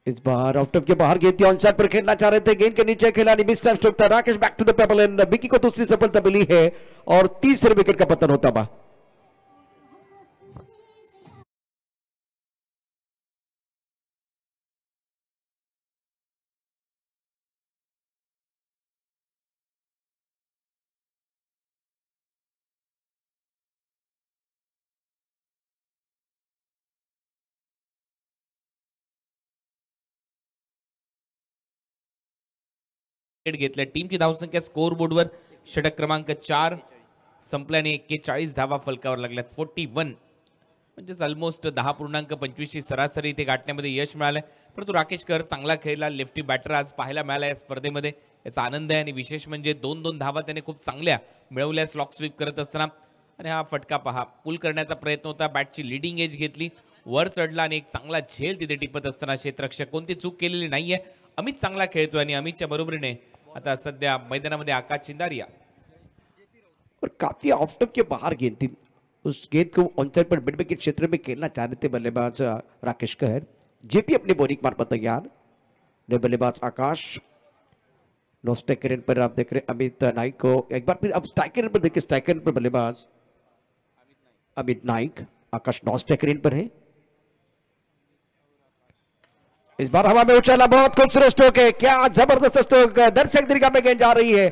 इस बार ऑफ टॉप के बाहर गेंद थी, ऑन साइड पर खेलना चाह रहे थे, गेंद के नीचे खिलाड़ी मिस टाइम स्ट्रोक था। Rakesh back to the pavilion and Vicky को दूसरी सफलता मिली है और तीसरे विकेट का पतन होता हुआ। घेतल्या टीमची धावसंख्या स्कोर बोर्डवर षटक क्रमांक 4 संपल्याने 41 धावा फलकावर लागल्यात। 41 म्हणजेच ऑलमोस्ट 10.25 ची सरासरी इथे गाठण्यामध्ये यश मिळालंय। परंतु राकेश कर चांगला खेळला, लेफ्टी बॅटर आज पाहायला मिळाला या स्पर्धेमध्ये, याचा आनंद आहे। आणि विशेष म्हणजे 2-2 धावा त्याने खूप चांगल्या मिळवल्या स्लॉक स्वीप करत असताना। आणि हा फटका पहा, पुल करण्याचा प्रयत्न होता, बॅटची लीडिंग एज घेतली, वर चढला आणि एक चांगला झेल तिथे टिपत असताना क्षेत्ररक्षक कोणती चूक केलेली नाहीये। अमित चांगला खेळतोय आणि अमितच्या बरोबरीने आता सध्या मैदानामध्ये आकाश चिंदारिया और काफी ऑफ स्टंप के बाहर गेंद थी, उस गेंद को ऑन साइड पर मिड विकेट क्षेत्र में खेलना चाह रहे थे बल्लेबाज राकेश कहर। जेपी अपने बॉलिंग मार पर तैयार, बल्लेबाज आकाश। नो स्ट्राइकर पर आप देख रहे अमित नाइक को, एक बार फिर अब स्ट्राइकर पर देखिए, स्ट्राइकर पर बल्लेबाज अमित नाइक, आकाश नौ स्ट्राइकर पर है। इस बार हवा में उछाला, बहुत खूबसूरत स्ट्रोक है, क्या जबरदस्त स्ट्रोक, दर्शक दीर्घा में गेंद जा रही है,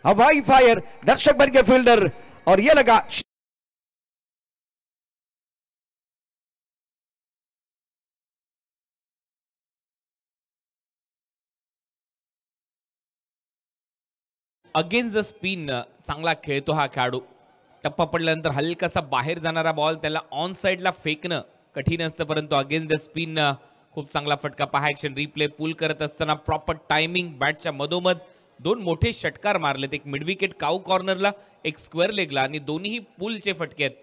हवाई फायर, दर्शक बन के फील्डर और ये लगा। अगेन्स्ट द स्पिन चांगला खेळतो हा खेळाडू। टप्पा पडल्यानंतर हलकासा बाहेर जाणारा बॉल त्याला ऑन साइडला फेकणं कठीण असतं, परंतु अगेन्स्ट द स्पिन खूप चांगला फटका पहा, ऍक्शन रिप्ले पूल करत असताना प्रॉपर टायमिंग, बॅटच्या मधोमध दोन मोठे षटकार मारलेत, एक मिड विकेट काऊ कॉर्नरला, एक स्क्वेअर लेगला, आणि दोन्ही पूलचे फटके आहेत.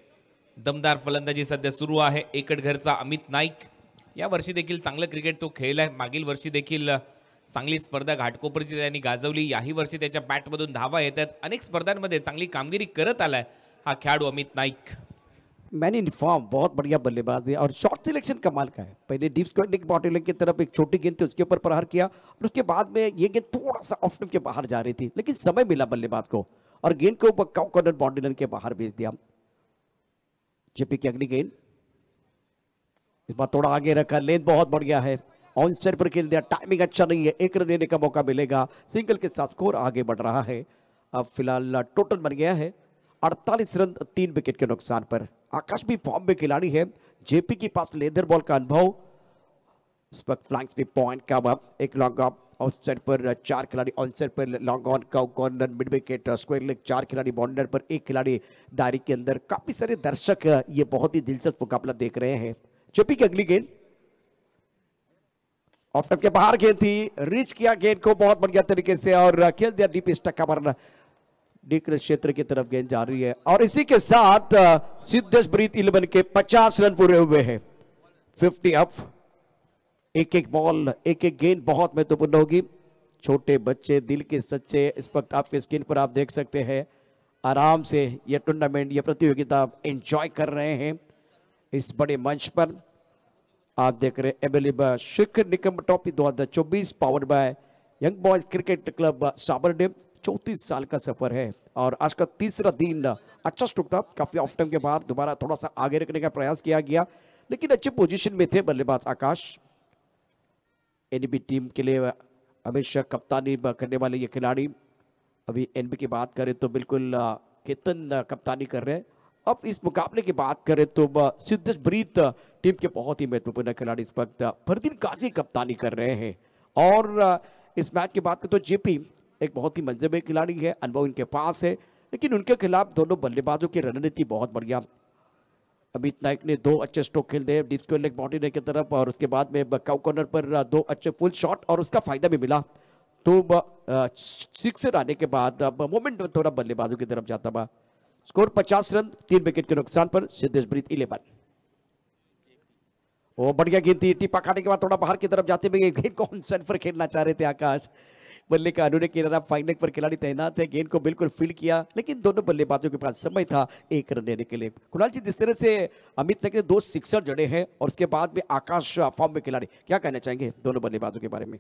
दमदार फलंदाजी सध्या सुरू आहे एकट घरचा अमित नाईक. या वर्षी देखील चांगलं क्रिकेट तो खेळलाय. मागील वर्षी देखील चांगली स्पर्धा घाटकोपरची त्यांनी गाजवली. याही वर्षी त्याच्या बॅटमधून धावा येतात. अनेक स्पर्धांमध्ये चांगली कामगिरी करत आलाय हा खेळाडू Amit Naik. Man in form, बहुत बढ़िया बल्लेबाज है और शॉट सिलेक्शन कमाल का है. पहले डीप स्क्वायर बॉडी की तरफ एक छोटी गेंद थी, उसके ऊपर प्रहार किया और उसके बाद में ये गेंद थोड़ा सा ऑफ स्टंप के बाहर जा रही थी, लेकिन समय मिला बल्लेबाज को और गेंद को काउ कॉर्नर बाउंड्री के बाहर भेज दिया. जेपी की अगली गेंद इस बार थोड़ा आगे रखा, लेंथ बहुत बढ़िया है, ऑन साइड पर खेल दिया, टाइमिंग अच्छा नहीं है, एक रन लेने का मौका मिलेगा. सिंगल के साथ स्कोर आगे बढ़ रहा है. अब फिलहाल टोटल बन गया है 48 रन 3 विकेट के नुकसान पर. आकाश भी फॉर्म में खिलाड़ी है. जेपी के पास लेदर बॉल का अनुभव. इस वक्त फ्लैंक्स पे पॉइंट का अब एक लॉन्ग ऑफ आउटसाइड पर 4 खिलाड़ी, ऑन साइड पर लॉन्ग ऑन का corner, mid wicket square leg 4 खिलाड़ी, बाउंडर पर 1 खिलाड़ी दायरे के अंदर. काफी सारे दर्शक ये बहुत ही दिलचस्प मुकाबला देख रहे हैं. जेपी की अगली गेंद ऑफ स्टंप के बाहर गेंद थी, रीच किया गेंद को बहुत बढ़िया तरीके से और खेल दिया डीप स्टक का पर डीप क्षेत्र की तरफ गेंद जा रही है. और इसी के साथ सिद्धेश ब्रीथ 11 के 50 रन पूरे हुए हैं. 50 अप. एक एक बॉल, एक एक गेंद बहुत महत्वपूर्ण होगी. छोटे बच्चे दिल के सच्चे इस वक्त आपके स्क्रीन पर आप देख सकते हैं, आराम से ये टूर्नामेंट, ये प्रतियोगिता एंजॉय कर रहे हैं इस बड़े मंच पर. आप देख रहे एबेलिबा Shikhar Nikam trophy 2024 powered by young boys cricket club साबरडेम. 34 साल का सफर है और आज का तीसरा दिन अच्छा स्ट्रोक था. काफी ऑफ टाइम के बाद दोबारा थोड़ा सा आगे रखने का प्रयास किया गया, लेकिन अच्छे पोजीशन में थे बल्लेबाज आकाश. एनबी टीम के लिए हमेशा कप्तानी करने वाले ये खिलाड़ी. अभी एनबी की बात करें तो बिल्कुल केतन कप्तानी कर रहे हैं. अब इस मुकाबले की बात करें तो सिद्धेश ब्रीथ टीम के बहुत ही महत्वपूर्ण खिलाड़ी इस वक्त फरदीन काजी कप्तानी कर रहे हैं. और इस मैच की बात करें तो जेपी एक बहुत ही मंजर में खिलाड़ी है, अनुभव इनके पास है, लेकिन उनके खिलाफ दोनों बल्लेबाजों की रणनीति बहुत बढ़िया. अमित नाइक ने 2 अच्छे स्ट्रोक खेल दिए डीप स्क्वायर लेग बाउंड्री की तरफ और उसके बाद में काउ कॉर्नर पर 2 अच्छे फुल शॉट और उसका फायदा भी मिला. तो 6 आने के बाद अब मोमेंट थोड़ा बल्लेबाजों की तरफ जाता हुआ. स्कोर 50 रन 3 विकेट के नुकसान पर सिद्धेश ब्रीथ 11. वो बढ़िया गेंद थी, टिप्पा खाने के बाद थोड़ा बाहर की तरफ जाते हुए गेंद को ऑन साइड पर खेलना चाह रहे थे आकाश. बल्ले का अनुरे किनारा फाइनल पर खिलाड़ी तैनात है, गेंद को बिल्कुल फील्ड किया, लेकिन दोनों बल्लेबाजों के पास समय था 1 रन लेने के लिए. कुणाल जी, जिस तरह से अमित नाइक ने 2 सिक्सर जड़े हैं और उसके बाद में आकाश फॉर्म में खिलाड़ी, क्या कहना चाहेंगे दोनों बल्लेबाजों के बारे में?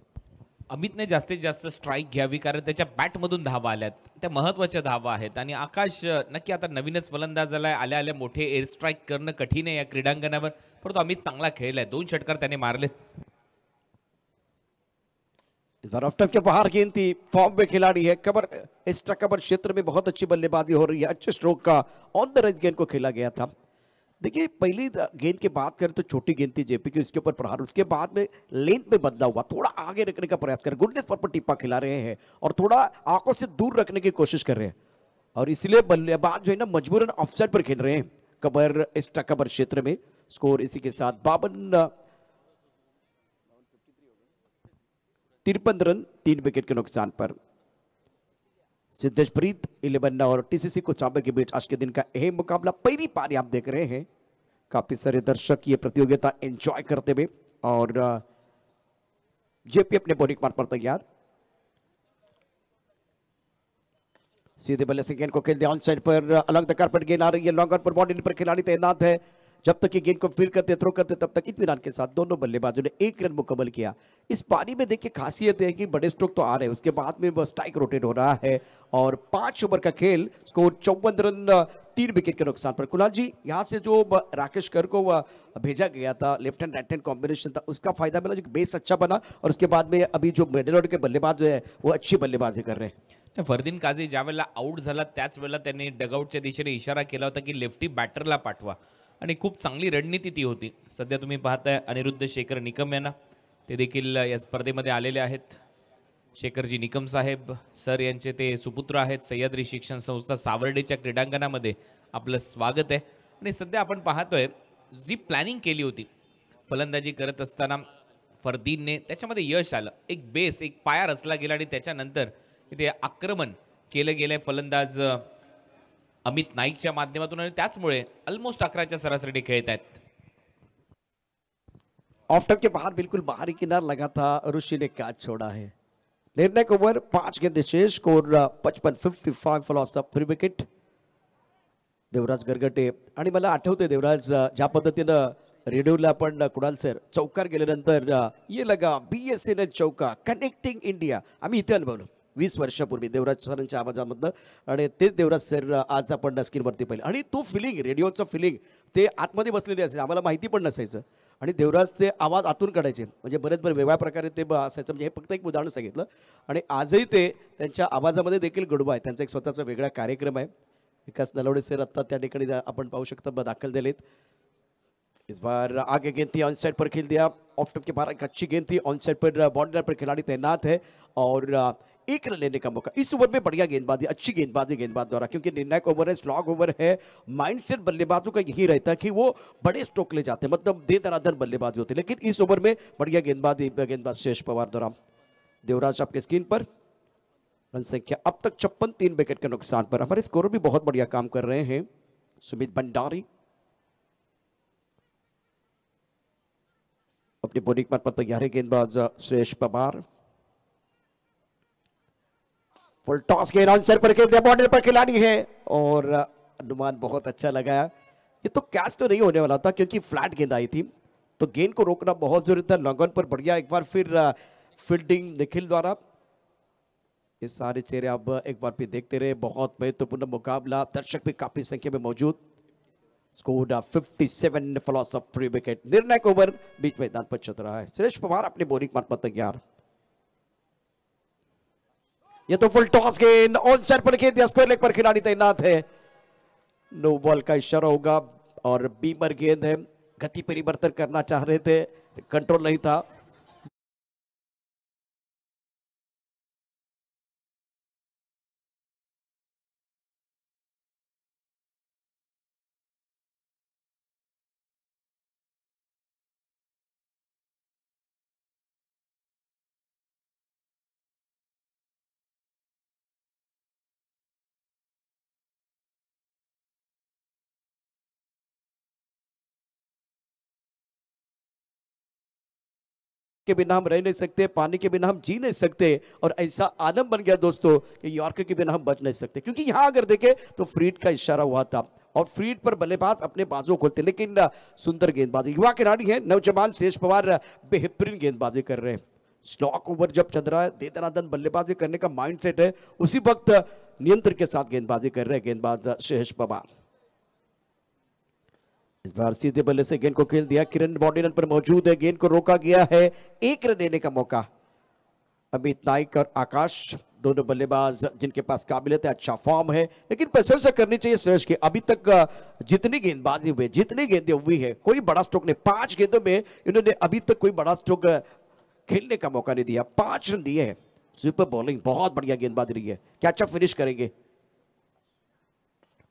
अमितने जास्तीत जास्त स्ट्राईक घ्यावी, कारण त्याच्या बॅटमधून धावा आल्यात, त्या महत्वाच्या धावा आहेत. आणि आकाश नक्की आता नवीनच फलंदाज आलाय, आल्या आल्या मोठे एअर स्ट्राईक करणं कठीण आहे या क्रीडांगणावर, परंतु अमित चांगला खेळलाय. 2 षटकार त्याने मारलेत. इस बार ऑफ के बाहर गेंद थी, फॉर्म में खिलाड़ी है, कवर एक्स्ट्रा कवर क्षेत्र में बहुत अच्छी बल्लेबाजी हो रही है. अच्छे स्ट्रोक का ऑन द रेंज गेंद को खेला गया था. देखिए, पहली गेंद की बात करें तो छोटी गेंद थी जेपी की, उसके ऊपर प्रहार, उसके बाद में लेंथ में बदला हुआ, थोड़ा आगे रखने का प्रयास कर, गुडनेस पर टिप्पा खिला रहे हैं और थोड़ा आंखों से दूर रखने की कोशिश कर रहे हैं और इसलिए बल्लेबाज जो है ना मजबूरन ऑफसाइड पर खेल रहे हैं कवर एक्स्ट्रा कवर क्षेत्र में. स्कोर इसी के साथ 53 रन 3 विकेट के नुकसान पर. सिद्धेश ब्रीथ 11 और टीसीसी कुचांबे के बीच आज के दिन का अहम मुकाबला. पहली पारी आप देख रहे हैं, काफी सारे दर्शक ये प्रतियोगिता एंजॉय करते हुए और जेपी अपने बॉलिंग मार्ग पर तैयार. सीधे बल्ले से गेंद को खेल दिया ऑन साइड पर, अलग द कारपेट गेंद आ रही है, लॉन्ग ऑन पर बाउंड्री पर खिलाड़ी तैनात है. जब तक ये गेंद को फील्ड करते थ्रो करते तब तक इत्मीनान के साथ दोनों बल्लेबाजों ने 1 रन मुकम्मल किया. इस पारी में देखिए खासियत है कि बड़े स्ट्रोक तो आ रहे हैं, उसके बाद में बस स्ट्राइक रोटेट हो रहा है और 5 ओवर का खेल, स्कोर 54 रन 3 विकेट के नुकसान पर. कुणाल जी, यहाँ से जो राकेश कर को भेजा गया था, left hand right hand combination था, उसका फायदा मिला, जो बेस अच्छा बना और उसके बाद में अभी जो मिडल ऑर्डर के बल्लेबाज है वो अच्छी बल्लेबाजी कर रहे हैं. फरदीन काझी ज्या वेळेला आउट झाला त्याच वेळेला त्यांनी डगआउटच्या दिशेने इशारा केला होता की लेफ्टी बॅटरला पाठवा, आणि खूप चांगली रणनीती ती होती. सध्या तुम्ही पाहताय अनिरुद्ध शेखर निकम यांना, ते देखील या स्पर्धेमध्ये आलेले आहेत. शेखरजी निकम साहेब सर यांचे ते सुपुत्र आहेत. सह्याद्री शिक्षण संस्था सावर्डेच्या क्रीडांगणामध्ये आपलं स्वागत आहे. आणि सध्या आपण पाहतोय जी प्लॅनिंग केली होती फलंदाजी करत असताना फरदीनने त्याच्यामध्ये यश आलं. एक बेस, एक पाया रचला गेला आणि त्याच्यानंतर इथे आक्रमण केलं गेलंय फलंदाज अमित नाईकच्या माध्यमातून आणि त्याचमुळे ऑलमोस्ट 11च्या सरासरी खेळत आहेत. ऑफ टॉप के बाहर बिल्कुल बाहरी किनार लगा था, ऋषि ने कैच छोड़ा है. निर्णायक ओवर 5 गेंदे शेष, score 55 followers of 3 wicket. Devraj Gargate आणि मला आठवते देवराज ज्या पद्धतीनं रेडिओला आपण कुणाल सर चौकार गेल्यानंतर ये लगा BSNL चौका कनेक्टिंग इंडिया आम्ही इथे अनुभवलं 20 वर्षापूर्वी देवराज सरांच्या आवाजामधनं आणि तेच देवराज सर आज आपण स्क्रीनवरती पाहिलं आणि तो फिलिंग रेडिओचं फिलिंग ते आतमध्ये बसलेले असायचे आम्हाला माहिती पण नसायचं आणि देवराज ते आवाज आतून काढायचे म्हणजे बरेच वेगळ्या प्रकारे ते असायचं म्हणजे हे फक्त एक उदाहरण सांगितलं आणि आजही ते त्यांच्या आवाजामध्ये देखील गोडवा आहे. त्यांचा एक स्वतःचा वेगळा कार्यक्रम आहे. विकास नलवडे सर आता त्या ठिकाणी आपण पाहू शकता दाखल दिलेत. इस बार आगे गेंद थी ऑन साइड पर खेल दिया. ऑफ टॉप के बाहर एक अच्छी गेंद थी ऑन साइड पर बाउंड्री पर खिलाड़ी तैनात है और एक रन लेने का मौका. इस ओवर में बढ़िया गेंदबाजी, अच्छी गेंदबाजी गेंदबाज द्वारा क्योंकि निर्णायक ओवर है, स्लॉग ओवर है. माइंडसेट बल्लेबाजों का यही रहता है कि वो बड़े स्ट्रोक ले जाते हैं मतलब दे दरादर बल्लेबाजी होती है लेकिन इस ओवर में बढ़िया गेंदबाज शेष पवार द्वारा. देवराज आपके स्क्रीन पर रन संख्या अब तक 56, 3 विकेट के नुकसान पर. हमारे स्कोर भी बहुत बढ़िया काम कर रहे हैं. सुमित भंडारी अपनी बॉलिंग पर तैयार है. गेंदबाज श्रेष्ठ पवार फुल टॉस गेंद आंसर पर खेल दिया. बॉर्डर पर खिलाड़ी है और अनुमान बहुत अच्छा लगाया. ये तो कैच तो नहीं होने वाला था क्योंकि फ्लैट गेंद आई थी तो गेंद को रोकना बहुत जरूरी था. लॉन्ग ऑन पर बढ़िया एक बार फिर फील्डिंग निखिल द्वारा. ये सारे चेहरे आप एक बार भी देखते रहे. बहुत महत्वपूर्ण मुकाबला, दर्शक भी काफी संख्या में मौजूद. Score 57 followers of 3 wicket. निर्णायक ओवर बीच मैदान पर चल रहा है. श्रेष्ठ पवार अपने बॉलिंग पर तैयार. ये तो फुल टॉस गेंद ऑन साइड पर खेल दिया. स्क्वायर लेग पर खिलाड़ी तैनात है. नो बॉल का इशारा होगा और बीमर गेंद है. गति परिवर्तन करना चाह रहे थे, कंट्रोल नहीं था. के बिना हम रह नहीं सकते, पानी के बिना हम जी नहीं सकते और ऐसा आलम बन गया दोस्तों कि यॉर्कर के बिना हम बच नहीं सकते. क्योंकि यहां अगर देखें तो फ्रीड का इशारा हुआ था और फ्रीड पर बल्लेबाज अपने बाजू खोलते लेकिन सुंदर गेंदबाजी. युवा खिलाड़ी है नौजवान शेष पवार बेहतरीन गेंदबाजी कर रहे हैं. स्लॉक ओवर जब चल रहा है दे दनादन बल्लेबाजी करने का माइंडसेट है उसी वक्त नियंत्रण के साथ गेंदबाजी कर रहे हैं गेंदबाज शेष पवार. इस बार सीधे बल्ले से गेंद को खेल दिया. किरण बॉडी रन पर मौजूद है. गेंद को रोका गया है. एक रन लेने का मौका. अमित नाइक और आकाश दोनों बल्लेबाज जिनके पास काबिलियत है, अच्छा फॉर्म है लेकिन प्रशंसा करनी चाहिए श्रेष्ठ की. अभी तक जितनी गेंदबाजी हुई, जितनी गेंदें हुई है कोई बड़ा स्ट्रोक नहीं. 5 गेंदों में इन्होंने अभी तक कोई बड़ा स्ट्रोक खेलने का मौका नहीं दिया. 5 रन दिए हैं. सुपर बॉलिंग, बहुत बढ़िया गेंदबाजी रही है. कैच अप फिनिश करेंगे.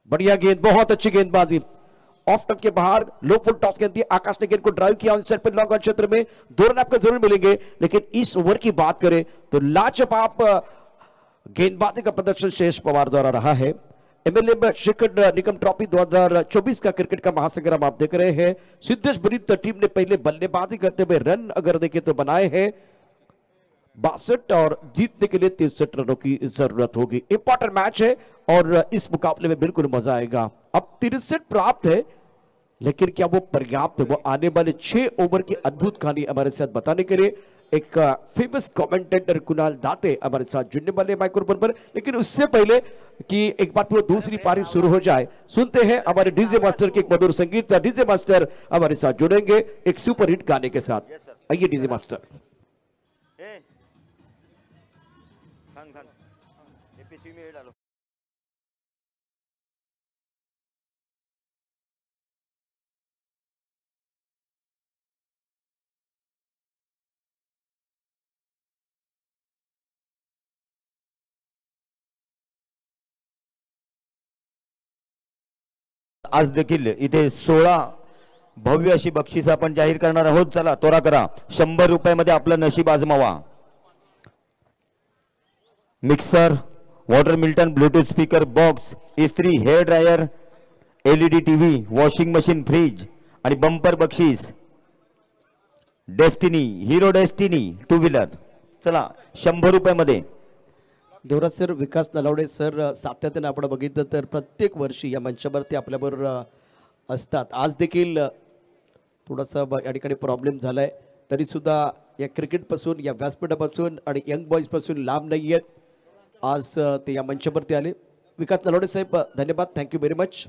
बढ़िया गेंद, बहुत अच्छी गेंदबाजी. ऑफ टॉप के बाहर लो फुल टॉस गेंद दी. आकाश ने गेंद को ड्राइव किया ऑन साइड पर. लॉन्ग ऑन क्षेत्र में 2 रन आपको जरूर मिलेंगे लेकिन इस ओवर की बात करें तो लाजवाब गेंदबाजी का प्रदर्शन शेष पवार द्वारा रहा है. एमएलए शिखर निगम ट्रॉफी 2024 का क्रिकेट का महासंग्राम आप देख रहे हैं. सिद्धेश बुरीद टीम ने पहले बल्लेबाजी करते हुए रन अगर देखें तो बनाए हैं 62 और जीतने के लिए 63 रनों की जरूरत होगी. इंपॉर्टेंट मैच है और इस मुकाबले में बिल्कुल मजा आएगा. अब 63 प्राप्त है लेकिन क्या वो पर्याप्त है? वो आने वाले 6 ओवर की अद्भुत कहानी हमारे साथ बताने के लिए एक फेमस कमेंटेटर कुणाल दाते हमारे साथ जुड़ने वाले माइक्रोफोन पर. लेकिन उससे पहले कि एक बार पूरा दूसरी पारी शुरू हो जाए सुनते हैं हमारे डीजे मास्टर के एक मधुर संगीत. डीजे मास्टर हमारे साथ जुड़ेंगे एक सुपर हिट गाने के साथ. आइए डीजे मास्टर. आज देखील इथे 16 भव्य अशी बक्षीस आपण जाहीर करणार आहोत. चला तोरा करा. 100 रुपयामध्ये आपलं नशीब आजमावा. Mixer, water Milton, Bluetooth speaker, box, इस्त्री, hair dryer, LED TV, washing machine, fridge आणि बंपर बक्षीस डेस्टिनी, हिरो डेस्टिनी 2 व्हीलर. चला 100 रुपयामध्ये. देवराज सर, विकास नलावडे सर सातत्याने आपण बघितलं तर प्रत्येक वर्षी या मंचावरती आपल्याबरोबर असतात. आज देखील थोडासा या ठिकाणी प्रॉब्लेम झालाय, तरी सुद्धा या क्रिकेटपासून, या व्यासपीठापासून आणि यंग बॉईजपासून लांब नाही आहेत. आज ते या मंचावरती आले. विकास नलावडे साहेब धन्यवाद, थँक्यू व्हेरी मच.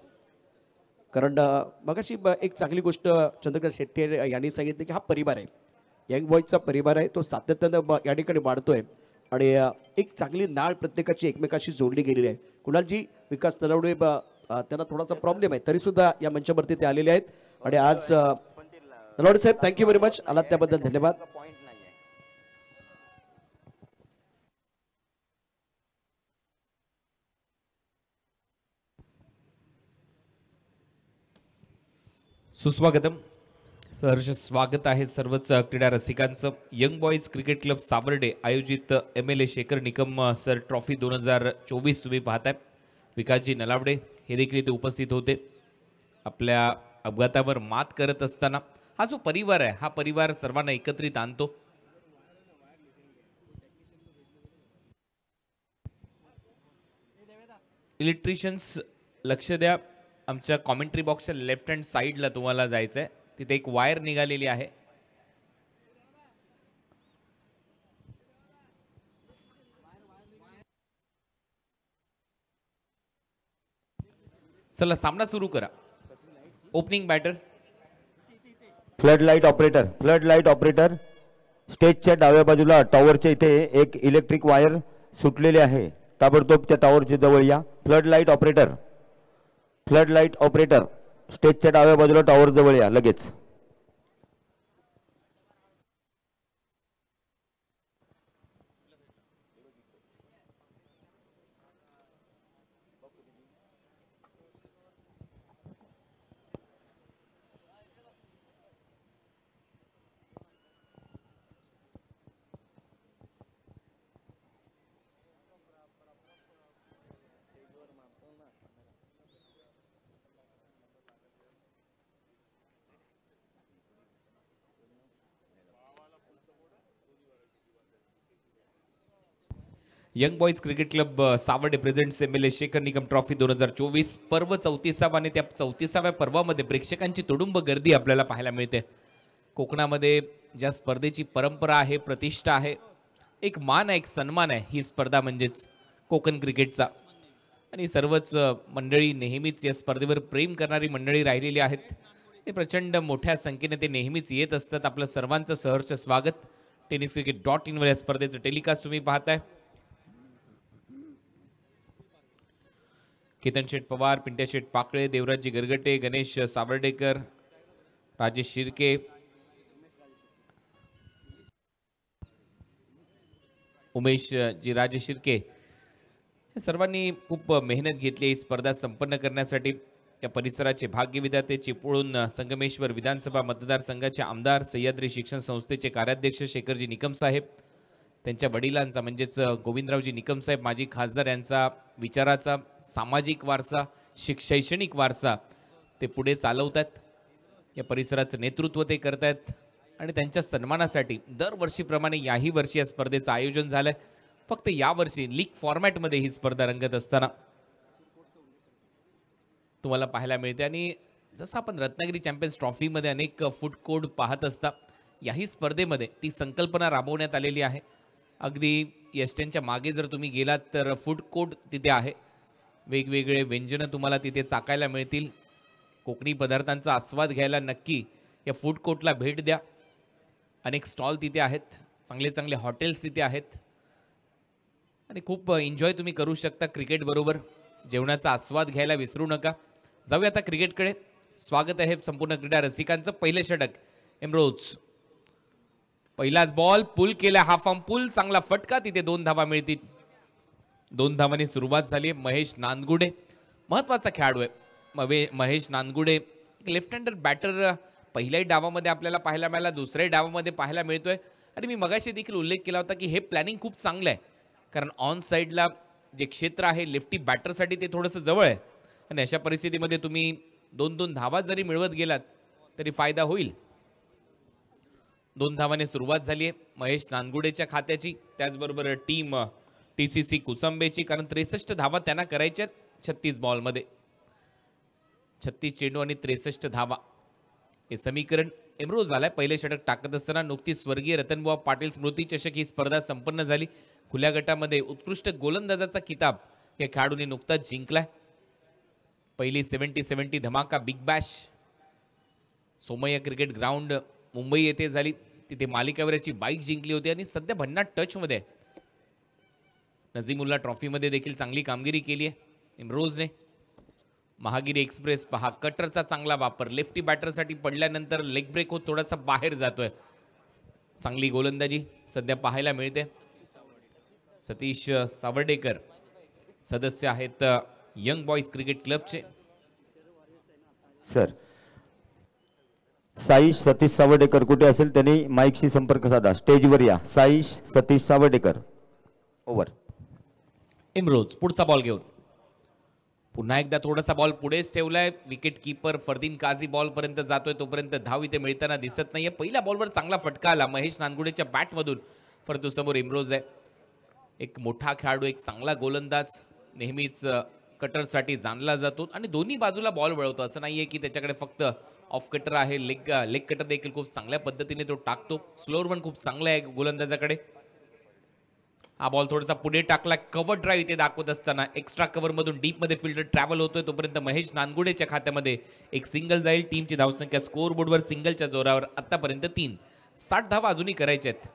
कारण मगाशी एक चांगली गोष्ट चंद्रकांत शेट्टी यांनी सांगितली की हा परिवार आहे, यंग बॉईजचा परिवार आहे, तो सातत्यानं या ठिकाणी वाढतोय आणि एक चांगली नाळ प्रत्येकाची एकमेकाशी जोडली गेलेली आहे. कुणालजी, विकास नलावडे त्यांना थोडासा प्रॉब्लेम आहे, तरी सुद्धा या मंचावरती ते आलेले आहेत. आणि आज नलावडे साहेब थँक्यू व्हेरी मच, आलात त्याबद्दल धन्यवाद. सुस्वागतम, सहर्ष स्वागत आहे सर्वच क्रीडा रसिकांचं. Young boys cricket club Sawarde आयोजित MLA Shekhar Nikam sir trophy 2024 तुम्ही पाहताय. विकासजी नलावडे हे देखील इथे उपस्थित होते. आपल्या अपघातावर मात करत असताना हा जो परिवार आहे, हा परिवार सर्वांना एकत्रित आणतो. इलेक्ट्रिशियन्स लक्ष द्या, आमच्या कॉमेंट्री बॉक्सच्या लेफ्ट हँड साईडला तुम्हाला जायचं आहे, तिथे एक वायर निघालेली आहे. चला सामना सुरू करा. Opening batter flood light operator. Flood light operator स्टेजच्या डाव्या बाजूला टॉवरच्या इथे एक इलेक्ट्रिक वायर सुटलेली आहे, ताबडतोब त्या टॉवरच्या जवळ या. Flood light operator, flood light operator स्टेजच्या डाव्या बाजूला टॉवर जवळ या लगेच. Young boys cricket club Sawarde presents MLA Shekhar Nikam trophy 2024 पर्व 34 आणि त्या 34व्या पर्वामध्ये प्रेक्षकांची तुडुंब गर्दी आपल्याला पाहायला मिळते. कोकणामध्ये ज्या स्पर्धेची परंपरा आहे, प्रतिष्ठा आहे, एक मान आहे, एक सन्मान आहे, ही स्पर्धा म्हणजेच कोकण क्रिकेटचा. आणि सर्वच मंडळी नेहमीच या स्पर्धेवर प्रेम करणारी मंडळी राहिलेली आहेत. हे प्रचंड मोठ्या संख्येने ते नेहमीच येत असतात. आपलं सर्वांचं सहर्ष स्वागत. tenniscricket.in वर या स्पर्धेचं टेलिकास्ट तुम्ही पाहताय. केतन शेठ पवार, पिंट्या शेठ पाकळे, देवराजी गरगटे, गणेश सावर्डेकर, राजेश शिर्के, उमेश जी राजे शिर्के, हे सर्वांनी खूप मेहनत घेतली ही स्पर्धा संपन्न करण्यासाठी. या परिसराचे भाग्यविधाते चिपळूण संगमेश्वर विधानसभा मतदारसंघाचे आमदार, सह्याद्री शिक्षण संस्थेचे कार्याध्यक्ष शेखरजी निकम साहेब, त्यांच्या वडिलांचा म्हणजेच गोविंदरावजी निकम साहेब माजी खासदार यांचा विचाराचा सामाजिक वारसा, शैक्षणिक वारसा ते पुढे चालवतात. या परिसराचं नेतृत्व ते करतायत आणि त्यांच्या सन्मानासाठी दरवर्षीप्रमाणे याही वर्षी या स्पर्धेचं आयोजन झालंय. फक्त यावर्षी लीग फॉर्मॅटमध्ये ही स्पर्धा रंगत असताना तुम्हाला पाहायला मिळते. आणि जसं आपण रत्नागिरी चॅम्पियन्स ट्रॉफीमध्ये अनेक फूड कोर्ट पाहत असता, याही स्पर्धेमध्ये ती संकल्पना राबवण्यात आलेली आहे. अगदी यष्टींच्या मागे जर तुम्ही गेलात तर फूड कोर्ट तिथे आहे. वेगवेगळे व्यंजनं तुम्हाला तिथे चाकायला मिळतील. कोकणी पदार्थांचा आस्वाद घ्यायला नक्की या फूड कोर्टला भेट द्या. अनेक स्टॉल तिथे आहेत, चांगले चांगले हॉटेल्स तिथे आहेत आणि खूप एन्जॉय तुम्ही करू शकता क्रिकेटबरोबर. जेवणाचा आस्वाद घ्यायला विसरू नका. जाऊया आता क्रिकेटकडे. स्वागत आहे संपूर्ण क्रीडा रसिकांचं. पहिले षटक एमरोज, पहिलाच बॉल पुल केला, हाफ आर्म पुल, चांगला फटका, तिथे 2 धावा मिळतील. 2 धावांनी सुरुवात झाली. महेश नांदगुडे महत्वाचा खेळाडू आहे. महेश नांदगुडे लेफ्ट हँडर बॅटर पहिल्याही डावामध्ये आपल्याला पाहायला मिळाला, दुसऱ्याही डावामध्ये पाहायला मिळतोय. आणि मी मगाशी देखील उल्लेख केला होता की हे प्लॅनिंग खूप चांगलं आहे, कारण ऑन साईडला जे क्षेत्र आहे लेफ्टी बॅटरसाठी ते थोडंसं जवळ आहे. आणि अशा परिस्थितीमध्ये तुम्ही 2-2 धावा जरी मिळवत गेलात तरी फायदा होईल. 2 धावाने सुरुवात झाली आहे महेश नानगुडेच्या खात्याची, त्याचबरोबर टीम TCC कुचंबेची, कारण 63 धावा त्यांना करायच्यात 36 बॉलमध्ये. 36 चेंडू आणि 63 धावा हे समीकरण इम्रोज झालंय. पहिले षटक टाकत असताना नुकतीच स्वर्गीय रतनबुवा पाटील स्मृती चषक ही स्पर्धा संपन्न झाली. खुल्या गटामध्ये उत्कृष्ट गोलंदाजाचा किताब या खेळाडूंनी नुकताच जिंकलाय. पहिली 70-70 धमाका big Bash Somaiya cricket ground Mumbai येथे झाली. तिथे मालिकावीराची बाईक जिंकली होती आणि सध्या भन्नाट टचमध्ये आहे. नजीमुल्ला ट्रॉफीमध्ये देखील चांगली कामगिरी केली आहे इम्रोजने. महागिरी एक्सप्रेस पहा, कटरचा चांगला वापर, लेफ्टी बॅटरसाठी पडल्यानंतर लेग ब्रेक होत थोडासा बाहेर जातोय. चांगली गोलंदाजी सध्या पाहायला मिळते. सतीश सावर्डेकर सदस्य आहेत यंग बॉईज क्रिकेट क्लबचे. सर साईश सतीश सावर्डेकर कुठे असेल त्यांनी माईकशी संपर्क साधा. स्टेजवर या. साईश सतीश सावर्डेकर. ओव्हर. इम्रोज पुढचा बॉल घेऊन पुन्हा एकदा थोडासा बॉल पुढेच ठेवलाय. Wicket keeper Fardeen Kazi ball पर्यंत जातोय, तोपर्यंत धाव इथे मिळताना दिसत नाहीये. पहिल्या बॉलवर चांगला फटका आला महेश नानगुडेच्या बॅटमधून, परंतु समोर इम्रोज आहे. एक मोठा खेळाडू, एक चांगला गोलंदाज, नेहमीच कटरसाठी जाणला जातो आणि दोन्ही बाजूला बॉल वळवतो. असं नाहीये की त्याच्याकडे फक्त ऑफ कटर आहे, लेग कटर देखील खूप चांगल्या पद्धतीने तो टाकतो. स्लोअर पण खूप चांगला आहे गोलंदाजाकडे. हा बॉल थोडासा पुढे टाकला, कव्हर ड्राईव्ह इथे दाखवत असताना एक्स्ट्रा कव्हर मधून डीप मध्ये फिल्डर ट्रॅव्हल होतोय, तोपर्यंत महेश नानगुडेच्या खात्यामध्ये एक सिंगल जाईल. टीमची धावसंख्या स्कोअर बोर्डवर सिंगलच्या जोरावर आतापर्यंत 3. 60 धावा अजूनही करायच्या आहेत.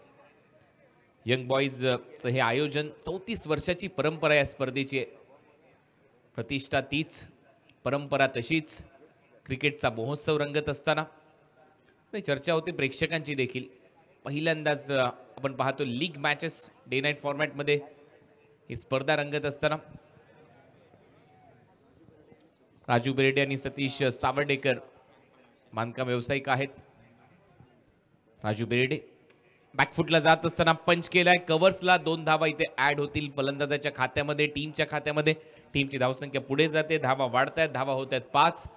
यंग बॉईजचं हे आयोजन 34 वर्षाची परंपरा या स्पर्धेची आहे. प्रतिष्ठा तीच, परंपरा तशीच. क्रिकेटचा महोत्सव रंगत असताना चर्चा होते प्रेक्षकांची देखील. पहिल्यांदाच आपण पाहतो लीग मॅचेस डे नाईट फॉर्मॅटमध्ये ही स्पर्धा रंगत असताना राजू बेर्डे आणि सतीश सावर्डेकर बांधकाम व्यावसायिक आहेत. राजू बेर्डे बॅकफुटला जात असताना पंच केलाय, कव्हर्सला 2 धावा इथे ऍड होतील फलंदाजाच्या खात्यामध्ये, टीमच्या खात्यामध्ये. टीमची धावसंख्या पुढे जाते, धावा वाढतायत, धावा होत आहेत 5.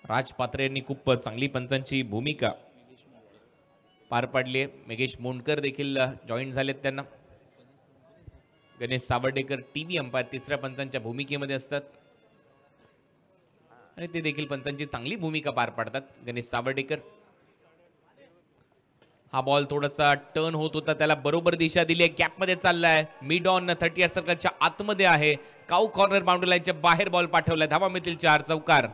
राज पात्रे यांनी खूप चांगली पंचांची भूमिका पार पाडली आहे. मेघेश मोंडकर देखील जॉईन झालेत त्यांना. गणेश सावर्डेकर टीव्ही अंपायर 3ऱ्या पंचांच्या भूमिकेमध्ये असतात आणि ते देखील पंचांची चांगली भूमिका पार पाडतात. गणेश सावर्डेकर. हा बॉल थोडासा टर्न होत होता, त्याला बरोबर दिशा दिली आहे, गॅपमध्ये चाललाय. मिड ऑन 30 सर्कलच्या आतमध्ये आहे. काऊ कॉर्नर बाउंड्री लाईनच्या बाहेर बॉल पाठवलाय. धावा मिळतील 4. चौकार.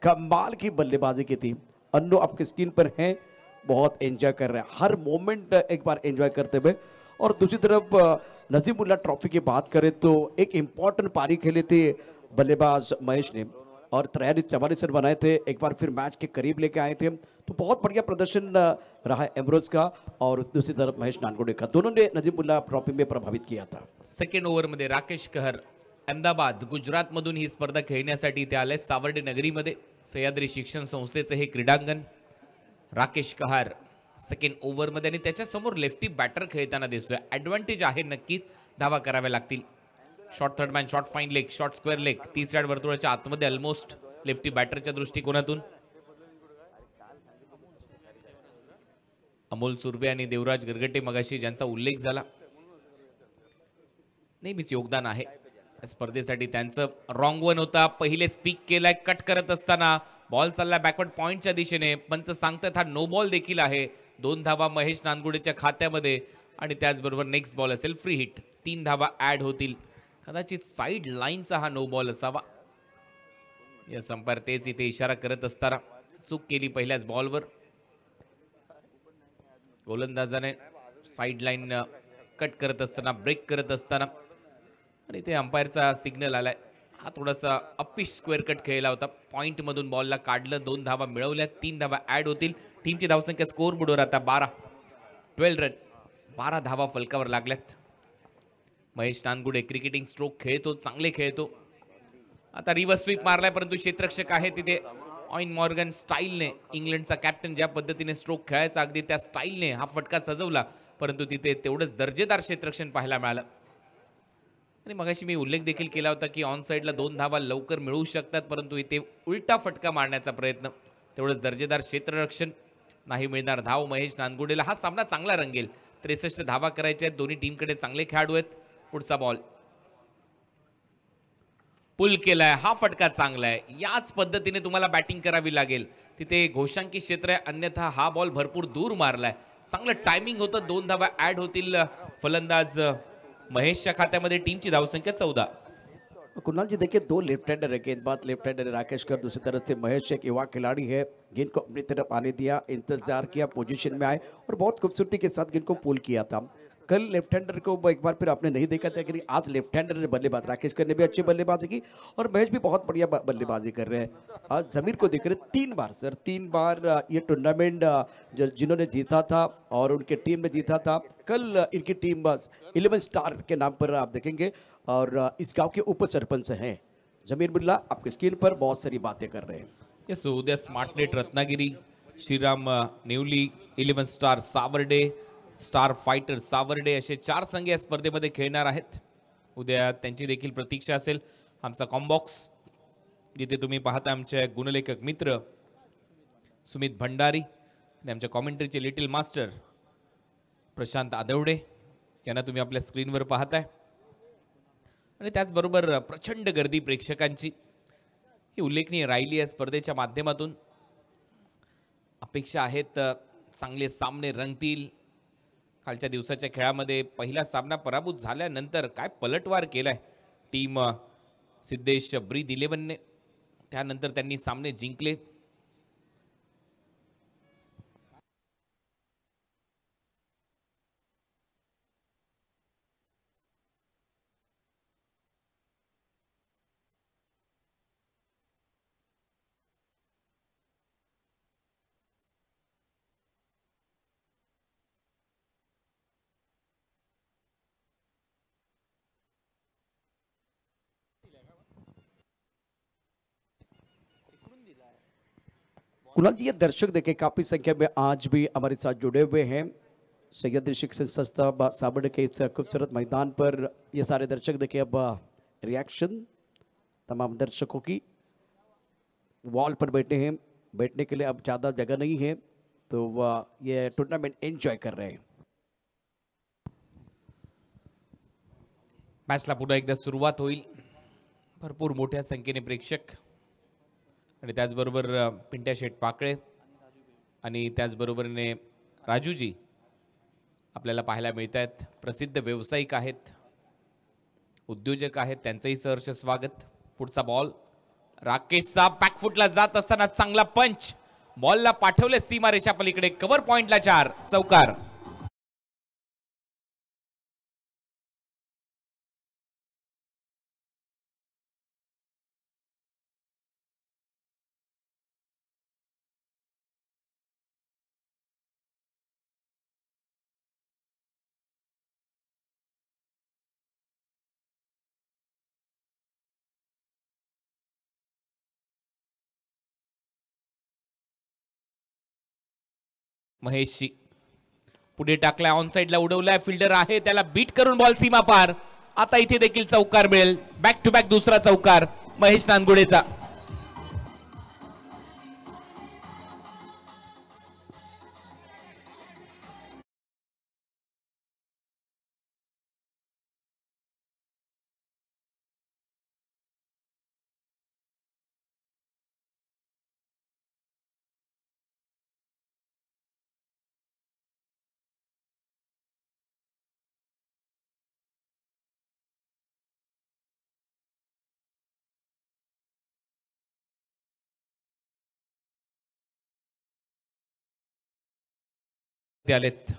कमाल की बल्लेबाजी की थी. अन्नू आपके स्क्रीन पर हैं, बहुत एंजॉय कर रहे हैं, हर मोमेंट एक बार एंजॉय करते हुए. और दूसरी तरफ नजीमुल्ला ट्रॉफी की बात करें तो एक इम्पॉर्टेंट पारी खेले थे बल्लेबाज महेश ने और 43-44 रन बनाए थे. एक बार फिर मैच के करीब लेके आए थे, तो बहुत बढ़िया प्रदर्शन रहा एम्ब्रोज का और दूसरी तरफ महेश नानगुडे का. दोनों ने नजीमुल्ला ट्रॉफी में प्रभावित किया था. सेकंड ओव्हरमध्ये राकेश कहर अहमदाबाद गुजरात मधून ही स्पर्धा खेळण्यासाठी इथे आले. सावर्डे नगरीमध्ये सह्याद्री शिक्षण संस्थेचे हे क्रीडांगण. राकेश कहार सेकंड ओव्हरमध्ये आणि त्याच्या समोर लेफ्टी बॅटर खेळताना दिसतोय. ऍडव्हान्टेज आहे नक्कीच, धावा कराव्या लागतील. Short third man, short fine leg, short square leg, 30 yard वर्तुळाच्या आतमध्ये ऑलमोस्ट लेफ्टी बॅटरच्या दृष्टिकोनातून. अमोल सुर्वे आणि देवराज गरगटे मगाशी ज्यांचा उल्लेख झाला, नेहमीच योगदान आहे स्पर्धेसाठी त्यांचं. रॉंग वन होता, पहिलेच पिक केलाय. कट करत असताना बॉल चालला बॅकवर्ड पॉइंटच्या दिशेने. पंच सांगतात हा नो बॉल देखील आहे. 2 धावा महेश नानगुडेच्या खात्यामध्ये आणि त्याचबरोबर नेक्स्ट बॉल असेल फ्री हिट. 3 धावा ऍड होतील. कदाचित साईड लाईनचा हा नो बॉल असावा. या अंपायर तेच इथे इशारा करत असताना चूक केली पहिल्याच बॉलवर. गोलंदाजाने साईड लाईन कट करत असताना ब्रेक करत असताना आणि ते अंपायरचा सिग्नल आलाय. हा थोडासा अपिश स्क्वेअर कट खेळला होता. पॉइंट मधून बॉलला काढलं. 2 धावा मिळवल्या. 3 धावा ऍड होतील. टीमची धावसंख्या स्कोर बोर्डवर आता 12 रन. 12 धावा फलकावर लागल्यात. महेश नानगुडे क्रिकेटिंग स्ट्रोक खेळतो, चांगले खेळतो. आता रिव्हर्स स्वीप मारलाय परंतु क्षेत्ररक्षक आहे तिथे. ऑइन मॉर्गन स्टाईलने, इंग्लंडचा कॅप्टन ज्या पद्धतीने स्ट्रोक खेळायचा अगदी त्या स्टाईलने हा फटका सजवला, परंतु तिथे तेवढंच दर्जेदार क्षेत्ररक्षण पाहायला मिळालं. आणि मगाशी मी उल्लेख देखील केला होता की ऑन साईडला 2 धावा लवकर मिळू शकतात, परंतु इथे उलटा फटका मारण्याचा प्रयत्न, तेवढंच दर्जेदार क्षेत्ररक्षण. नाही मिळणार धाव महेश नानगुडेला. हा सामना चांगला रंगेल. 63 धावा करायच्या आहेत. दोन्ही टीमकडे चांगले खेळाडू आहेत. पुढचा बॉल पुल केलाय. हा फटका चांगला आहे. याच पद्धतीने तुम्हाला बॅटिंग करावी लागेल. तिथे घोषांकी क्षेत्र आहे, अन्यथा हा बॉल भरपूर दूर मारलाय. चांगलं टायमिंग होतं. 2 धावा ऍड होतील फलंदाज महेशच्या खात्यामध्ये. टीमची धावसंख्या 14. कुणाल जी देखिए, 2 लेफ्ट हैंडर है गेंदबाज, लेफ्ट हैंडर राकेश कर, दूसरी तरफ से महेश एक युवा खिलाड़ी है. गेंद को अपनी तरफ आने दिया, इंतजार किया, पोजीशन में आए और बहुत खूबसूरती के साथ गेंद को पुल किया था. कल लेफ्ट हैंडर को एक बार फिर आपने नहीं देखा था कि आज लेफ्ट हैंडर ने बल्लेबाज, राकेश कर ने भी अच्छी बल्लेबाजी की और महेश भी बहुत बढ़िया बल्लेबाजी कर रहे हैं. आज जमीर को देख रहे 3 बार सर, 3 बार ये टूर्नामेंट जिन्होंने जीता था और उनके टीम ने जीता था. कल इनकी टीम 11 स्टार के नाम पर आप देखेंगे और इस गांव के उप सरपंच हैं जमीर बिल्ला. आपके स्क्रीन पर बहुत सारी बातें कर रहे हैं. यस, उद्या smart net Ratnagiri, Shriram Nevali, 11 star Sawarde, star fighter Sawarde असे 4 संघ या स्पर्धेमध्ये खेळणार आहेत. उद्या त्यांची देखील प्रतीक्षा असेल. आमचा कॉम्बॉक्स जिथे तुम्ही पाहता आमचे गुणलेखक मित्र सुमित भंडारी आणि आमच्या कॉमेंट्रीचे लिटिल मास्टर प्रशांत आदवडे यांना तुम्ही आपल्या स्क्रीनवर पाहताय. आणि त्याचबरोबर प्रचंड गर्दी प्रेक्षकांची ही उल्लेखनीय राहिली या स्पर्धेच्या माध्यमातून. अपेक्षा आहेत चांगले सामने रंगतील. कालच्या दिवसाच्या खेळामध्ये पहिला सामना पराभूत झाल्यानंतर काय पलटवार केलाय टीम सिद्धेश ब्रीद 11ने. त्यानंतर त्यांनी सामने जिंकले. कुणाल जी, ये दर्शक देखे काफी संख्या में आज भी हमारे साथ जुड़े हुए हैं. सैयद शिक्षण संस्था साबड़ के इस खूबसूरत मैदान पर ये सारे दर्शक देखे. अब रिएक्शन तमाम दर्शकों की वॉल पर बैठे हैं. बैठने के लिए अब ज़्यादा जगह नहीं है, तो वह ये टूर्नामेंट एंजॉय कर रहे हैं. मॅचला पुन्हा एकदा सुरुवात होईल. भरपूर मोठ्या संख्येने प्रेक्षक आणि त्याचबरोबर पिंट्या शेठ पाकळे आणि त्याचबरोबरने राजूजी आपल्याला पाहायला मिळत आहेत. प्रसिद्ध व्यावसायिक आहेत, उद्योजक आहेत, त्यांचंही सहर्ष स्वागत. पुढचा बॉल राकेशचा बॅकफुटला जात असताना चांगला पंच. बॉलला पाठवले सीमारेषा पलीकडे. कव्हर पॉइंटला 4 चौकार. महेशची पुढे टाकलाय, ऑन साइडला उडवलाय, फिल्डर आहे त्याला बीट करून बॉल सीमा पार. आता इथे देखील चौकार मिळेल. बॅक टू बॅक दुसरा चौकार महेश नानगुडेचा. इथे आलेत.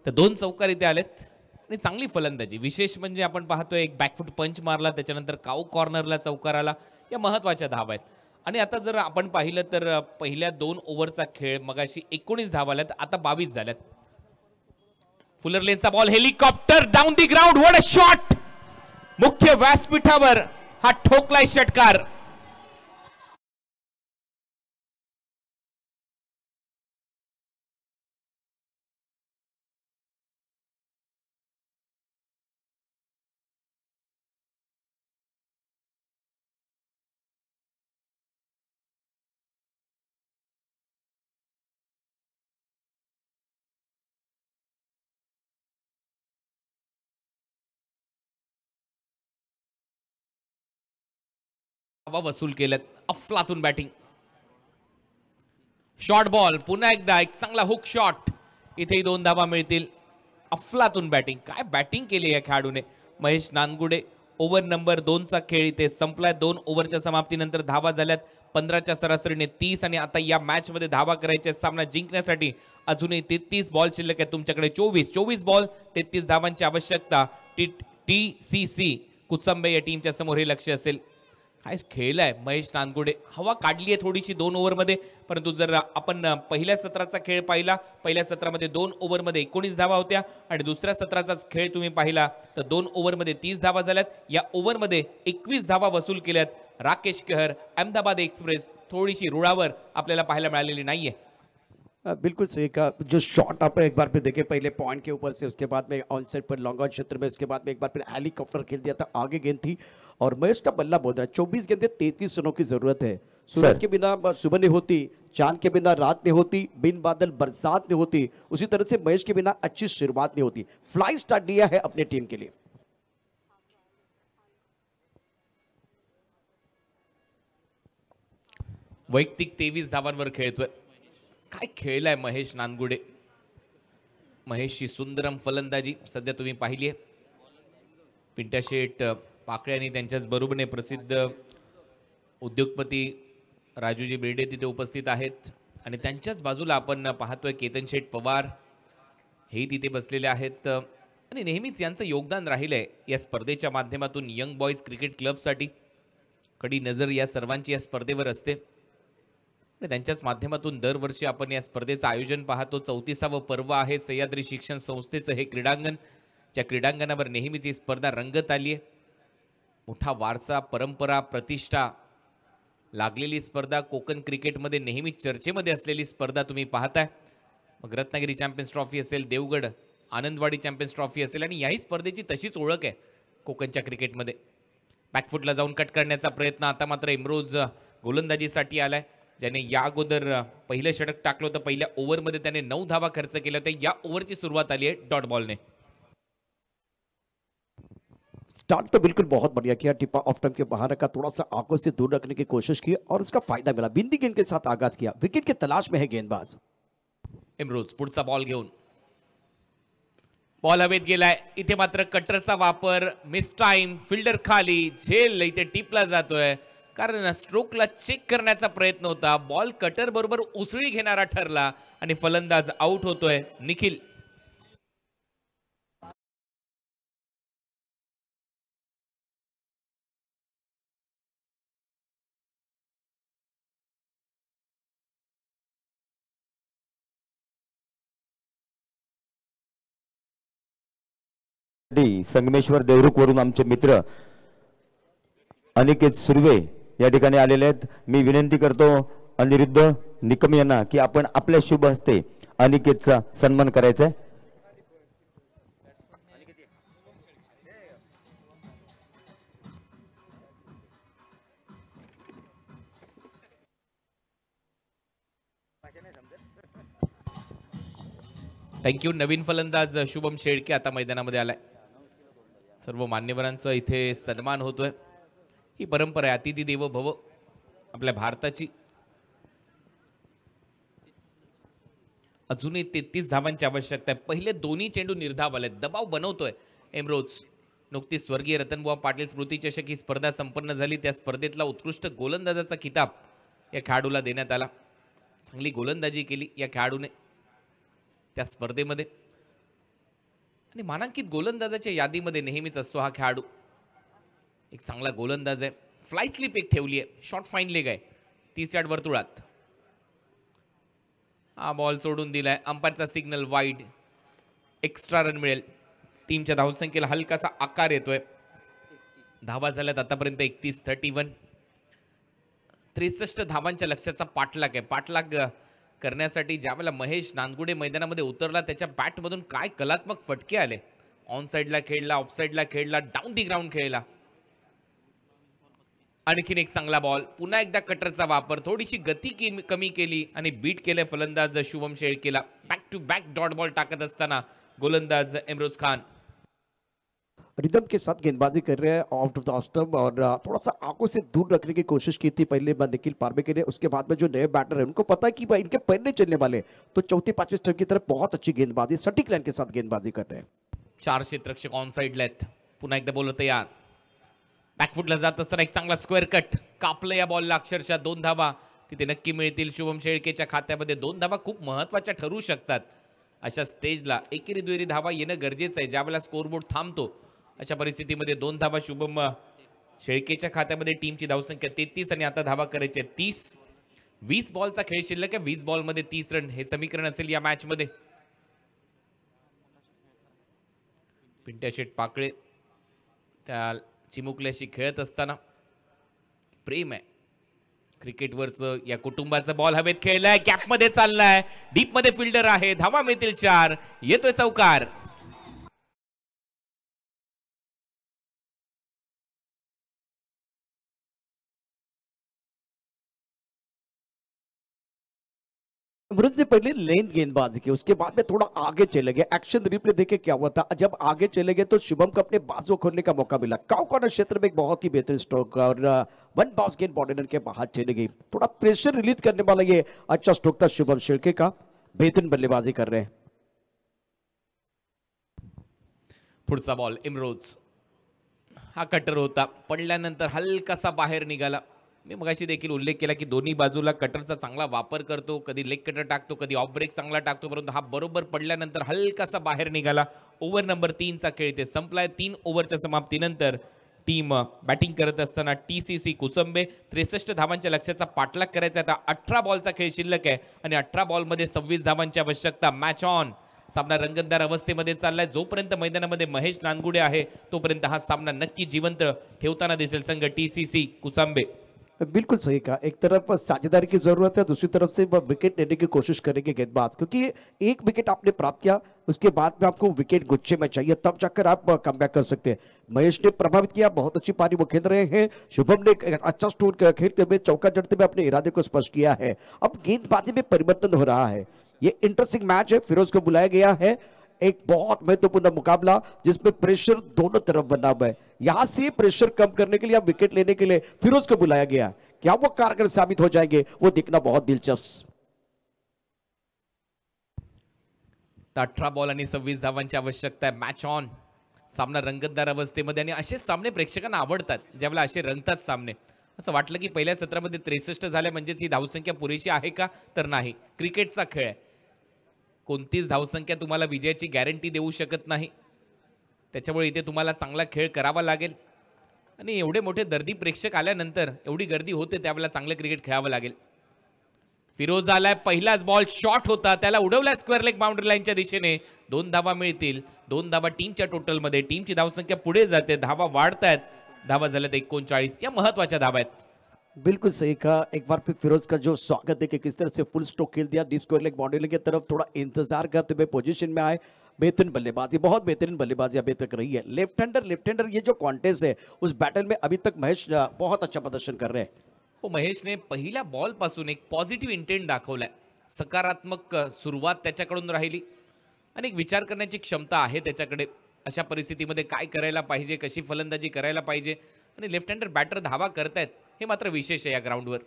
तर 2 चौकार इथे आलेत आणि चांगली फलंदाजी. विशेष म्हणजे आपण पाहतोय एक बॅकफूट पंच मारला, त्याच्यानंतर काऊ कॉर्नरला चौकार आला. या महत्वाच्या धावा आहेत. आणि आता जर आपण पाहिलं तर पहिल्या 2 ओव्हरचा खेळ मगाशी 19 धावा आल्यात, आता 22 झाल्यात. फुलर लेनचा ball, helicopter down the ground, what a shot. मुख्य व्यासपीठावर हा ठोकलाय षटकार. वसूल केल्यात. अफलातून बॅटिंग. शॉर्ट बॉल, पुन्हा एकदा एक चांगला हुक शॉट. इथेही 2 धावा मिळतील. अफलातून बॅटिंग. काय बॅटिंग केली या खेळाडूने. महेश नानगुडे. ओव्हर नंबर 2 चा खेळ इथे संपलाय. 2 ओव्हरच्या समाप्तीनंतर धावा झाल्यात 15च्या सरासरीने 30. आणि आता या मॅच मध्ये धावा करायचे, सामना जिंकण्यासाठी अजूनही 33 बॉल शिल्लक आहेत तुमच्याकडे. 24 बॉल 33 धावांची आवश्यकता. TCC कुचंबे या टीमच्या समोर हे लक्ष असेल. काय खेळलाय महेश नानगुडे. हवा काढली आहे थोडीशी 2 ओव्हरमध्ये, परंतु जर आपण पहिल्या सत्राचा खेळ पाहिला, पहिल्या सत्रामध्ये 2 ओव्हरमध्ये 19 धावा होत्या आणि दुसऱ्या सत्राचाच खेळ तुम्ही पाहिला तर 2 ओव्हरमध्ये 30 धावा झाल्यात. या ओव्हरमध्ये 21 धावा वसूल केल्यात. राकेश कहर, अहमदाबाद एक्सप्रेस थोडीशी रुळावर आपल्याला पाहायला मिळालेली नाहीये. बिल्कुल सही कहा. जो शॉट आप एक बार फिर देखे, पहले पॉइंट के ऊपर से, उसके बाद में ऑन साइड पर लॉन्ग ऑन क्षेत्र में, उसके बाद में एक बार फिर हेलीकॉप्टर खेल दिया था. आगे गेंद थी और महेश का बल्ला बोल रहा है. 24 गेंदें 33 रनों की जरूरत है. सूरज के बिना सुबह नहीं होती, चांद के बिना रात नहीं होती, बिन बादल बरसात नहीं होती. उसी तरह से महेश के बिना अच्छी शुरुआत नहीं होती. फ्लाई स्टार्ट दिया है अपने टीम के लिए. वैयक्तिक 23 धावांवर खेळतोय. काय खेळलाय महेश नानगुडे. महेशची सुंदरम फलंदाजी सध्या तुम्ही पाहिली आहे. पिंट्या शेठ पाकळे आणि त्यांच्याच बरोबरीने प्रसिद्ध उद्योगपती राजूजी बेर्डे तिथे उपस्थित आहेत आणि त्यांच्याच बाजूला आपण पाहतोय केतन शेठ पवार हे तिथे बसलेले आहेत. आणि नेहमीच यांचं योगदान राहिलंय या स्पर्धेच्या माध्यमातून. यंग बॉयज क्रिकेट क्लबसाठी कडी नजर या सर्वांची या स्पर्धेवर असते. त्यांच्याच माध्यमातून दरवर्षी आपण या स्पर्धेचं आयोजन पाहतो. 34वे पर्व आहे. सह्याद्री शिक्षण संस्थेचं हे क्रीडांगण, ज्या क्रीडांगणावर नेहमीच ही स्पर्धा रंगत आली आहे. मोठा वारसा, परंपरा, प्रतिष्ठा लागलेली स्पर्धा. कोकण क्रिकेटमध्ये नेहमीच चर्चेमध्ये असलेली स्पर्धा तुम्ही पाहताय. मग रत्नागिरी चॅम्पियन्स ट्रॉफी असेल, देवगड आनंदवाडी चॅम्पियन्स ट्रॉफी असेल, आणि याही स्पर्धेची तशीच ओळख आहे कोकणच्या क्रिकेटमध्ये. बॅकफुटला जाऊन कट करण्याचा प्रयत्न. आता मात्र इम्रोज गोलंदाजीसाठी आलाय, ज्याने या अगोदर पहिलं षटक टाकलं होतं. पहिल्या ओव्हरमध्ये त्याने 9 धावा खर्च केल्या होत्या. या ओव्हरची सुरुवात आली आहे डॉट बॉलने. स्टार्ट तो बिल्कुल बहुत बढ़िया किया. टिप्पा ऑफ टाइम के बाहर रखा, थोड़ा सा आंखों से दूर रखने की कोशिश की और उसका फायदा मिला. बिंदी गेंद के साथ आगाज किया. विकेट की तलाश में है गेंदबाज. इम्रोज पुढचा बॉल घेऊन. बॉल हवेत गेलाय. इथे मात्र कटरचा वापर. Miss time. फिल्डर खाली. झेल इथे टिपला जातोय, कारण स्ट्रोकला चेक करण्याचा प्रयत्न होता. बॉल कटर बरोबर उसळी घेणारा ठरला आणि फलंदाज आउट होतोय. निखिल. संगमेश्वर देवरुख वरून आमचे मित्र अनिकेत सुर्वे या ठिकाणी आलेले आहेत. मी विनंती करतो अनिरुद्ध निकम यांना की आपण आपल्या शुभ हस्ते अनिकेतचा सन्मान करायचा आहे. थँक्यू. नवीन फलंदाज शुभम शेळके आता मैदानामध्ये आलाय. सर्व मान्यवरांचा इथे सन्मान होतोय. ही परंपरा आहे अतिथी देवो भव आपल्या भारताची. अजूनही 33 धावांची आवश्यकता आहे. पहिले दोन्ही चेंडू निर्धाव आले. दबाव बनवतोय एमरोज. नुकतीच स्वर्गीय रतनबुवा पाटील स्मृती चषक ही स्पर्धा संपन्न झाली. त्या स्पर्धेतला उत्कृष्ट गोलंदाजाचा किताब या खेळाडूला देण्यात आला. चांगली गोलंदाजी केली या खेळाडूने त्या स्पर्धेमध्ये. आणि मानांकित गोलंदाजाच्या यादीमध्ये नेहमीच असतो हा खेळाडू. एक चांगला गोलंदाज आहे. फ्लाय स्लिप एक ठेवली आहे. शॉर्ट फाईन लेग आहे 30 यार्ड वर्तुळात. हा बॉल सोडून दिलाय. अंपायरचा सिग्नल वाईड. एक्स्ट्रा रन मिळेल. टीमच्या धावसंख्येला हलकासा आकार येतोय. धावा झाल्यात आतापर्यंत 31. 63 धावांच्या लक्ष्याचा पाठलाग आहे. पाठलाग करण्यासाठी ज्यावेळेला महेश नांदगुडे मैदानामध्ये उतरला त्याच्या बॅटमधून काय कलात्मक फटके आले. ऑन साईडला खेळला, ऑफ साईडला खेळला, डाऊन दी ग्राउंड खेळला. आणखीन एक चांगला बॉल. पुन्हा एकदा कटरचा वापर. थोडीशी गती कमी केली आणि बीट केले फलंदाज शुभम शेळकेला. Back to back dot ball टाकत असताना गोलंदाज इमरोज खान रिदम के साथ गेंदबाजी कर रहे हैं आउट ऑफ द स्टंप और थोड़ा सा आंखों से दूर रखने की कोशिश की थी पहले निखिल पारबे के लिए. उसके बाद में जो नए बैटर है उनको पता है कि भाई इनके पहले चलने वाले तो चौथी पांचवी स्टंप की तरफ बहुत अच्छी गेंदबाजी सटीक लाइन के साथ गेंदबाजी कर रहे हैं. 4 क्षेत्ररक्षक ऑन साईडला आहेत. पुन्हा एकदा बॉलर तयार. बॅकफुटला जात असताना एक चांगला स्क्वेअर कट कापलं या बॉलला. अक्षरशः 2 धावा तिथे नक्की मिळतील शुभम शेळकेच्या खात्यामध्ये. 2 धावा खूप महत्वाच्या ठरू शकतात. अशा स्टेजला एकेरी दुहेरी धावा येणं गरजेचं आहे. ज्यावेळेला स्कोरबोर्ड थांबतो अशा परिस्थितीमध्ये 2 धावा शुभम शेळकेच्या खात्यामध्ये. टीमची धावसंख्या 33 आणि आता धावा करायच्या 30. 20 बॉलचा खेळ शिल्लक आहे. 20 बॉलमध्ये 30 रन हे समीकरण असेल या मॅच मध्ये. पिंट्या शेट पाकळे त्या चिमुकल्याशी खेळत असताना प्रेम आहे क्रिकेटवरचं. या कुटुंबाचा बॉल हवेत खेळलाय. गॅप मध्ये चाललाय. डीप मध्ये फिल्डर आहे. धावा मिळतील 4. येतोय चौकार. अमरुज ने पहले लेंथ गेंदबाजी की, उसके बाद में थोड़ा आगे चले गए. एक्शन रिप्ले देखे क्या हुआ था. जब आगे चले गए तो शुभम को अपने बाजू खोलने का मौका मिला. काउ कॉर्नर क्षेत्र में एक बहुत ही बेहतरीन स्ट्रोक और वन बाउंस गेंद बॉर्डर के बाहर चली गई. थोड़ा प्रेशर रिलीज करने वाला ये अच्छा स्ट्रोक था शुभम शेळके का. बेहतरीन बल्लेबाजी कर रहे हैं. पुढचा बॉल इमरोज. हा कटर होता. पडल्यानंतर हलकासा बाहेर निघाला. मी मगाशी देखील उल्लेख केला की दोन्ही बाजूला कटरचा चांगला वापर करतो. कधी लेग कटर टाकतो, कधी ऑफ ब्रेक चांगला टाकतो. परंतु हा बरोबर पडल्यानंतर हलकासा बाहेर निघाला. ओव्हर नंबर 3चा खेळ इथे संपलाय. 3 ओव्हरच्या समाप्तीनंतर टीम बॅटिंग करत असताना TCC कुचंबे 63 धावांच्या लक्ष्याचा पाठलाग करायचा. आता 18 बॉलचा खेळ शिल्लक आहे आणि 18 बॉलमध्ये 26 धावांची आवश्यकता. Match on. सामना रंगतदार अवस्थेमध्ये चाललाय. जोपर्यंत मैदानामध्ये महेश नानगुडे आहे तोपर्यंत हा सामना नक्की जिवंत ठेवताना दिसेल संघ TCC कुचंबे. बिल्कुल सही कहा. एक तरफ साझेदारी की जरूरत है, दूसरी तरफ से विकेट लेने की कोशिश करेंगे गेंदबाज, क्योंकि एक विकेट आपने प्राप्त किया उसके बाद में आपको विकेट गुच्छे में चाहिए, तब जाकर आप कमबैक कर सकते हैं. महेश ने प्रभावित किया. बहुत अच्छी पारी वो खेल रहे हैं. शुभम ने अच्छा स्टोर खेलते हुए चौका जड़ते हुए अपने इरादे को स्पष्ट किया है. अब गेंदबाजी में परिवर्तन हो रहा है. ये इंटरेस्टिंग मैच है. फिरोज को बुलाया गया है. एक बहुत महत्वपूर्ण मुकाबला जिसमें प्रेशर दोनों तरफ बना हुआ है. यहां से प्रेशर कम करने के लिए, विकेट लेने के लिए फिरोज को बुलाया गया. क्या वो कारगर साबित हो जाएंगे वो देखना बहुत दिलचस्प. 18 बॉल आणि 26 धावांची आवश्यकता आहे. Match on. सामना रंगतदार अवस्थेमध्ये आणि असे सामने प्रेक्षकांना आवडतात ज्यावेळेला असे रंगतात सामने. असं वाटलं की पहिल्या सत्रामध्ये 63 झाले म्हणजेच ही धावसंख्या पुरेशी आहे का, तर नाही. क्रिकेटचा खेळ आहे. कोणतीच धावसंख्या तुम्हाला विजयाची गॅरंटी देऊ शकत नाही. त्याच्यामुळे इथे तुम्हाला चांगला खेळ करावा लागेल आणि एवढे मोठे दर्दी प्रेक्षक आल्यानंतर एवढी गर्दी होते त्यावेळेला चांगलं क्रिकेट खेळावं लागेल. फिरोज आलाय. पहिलाच बॉल शॉट होता. त्याला उडवलाय स्क्वेअर लेग बाउंड्री लाईनच्या दिशेने. 2 धावा मिळतील. 2 धावा टीमच्या टोटलमध्ये. टीमची धावसंख्या पुढे जाते. धावा वाढतायत. धावा झाल्यात 39. या महत्वाच्या धावा आहेत. बिल्कुल सही कहा. एक बार फिर फिरोज का जो स्वागत है कि किस तरह से फुल स्ट्रोक खेल दिया. डीप स्क्वायर लेग बाउंड्री की तरफ थोड़ा इंतजार करते हुए पोजीशन में आए. बेहतरीन बल्लेबाजी, बहुत बेहतरीन बल्लेबाजी अभी तक रही है. लेफ्ट हैंडर ये जो कॉन्टेस्ट है उस बैटल में अभी तक महेश बहुत अच्छा प्रदर्शन कर रहे हैं. हो, महेशने पहिल्या बॉल पासून एक पॉझिटिव्ह इंटेंट दाखवलाय. सकारात्मक सुरुवात त्याच्याकडून राहिली आणि एक विचार करण्याची क्षमता आहे त्याच्याकडे. अशा परिस्थितीमध्ये काय करायला पाहिजे, कशी फलंदाजी करायला पाहिजे आणि लेफ्ट हँडर बॅटर धावा करतायत हे मात्र विशेष आहे या ग्राउंडवर.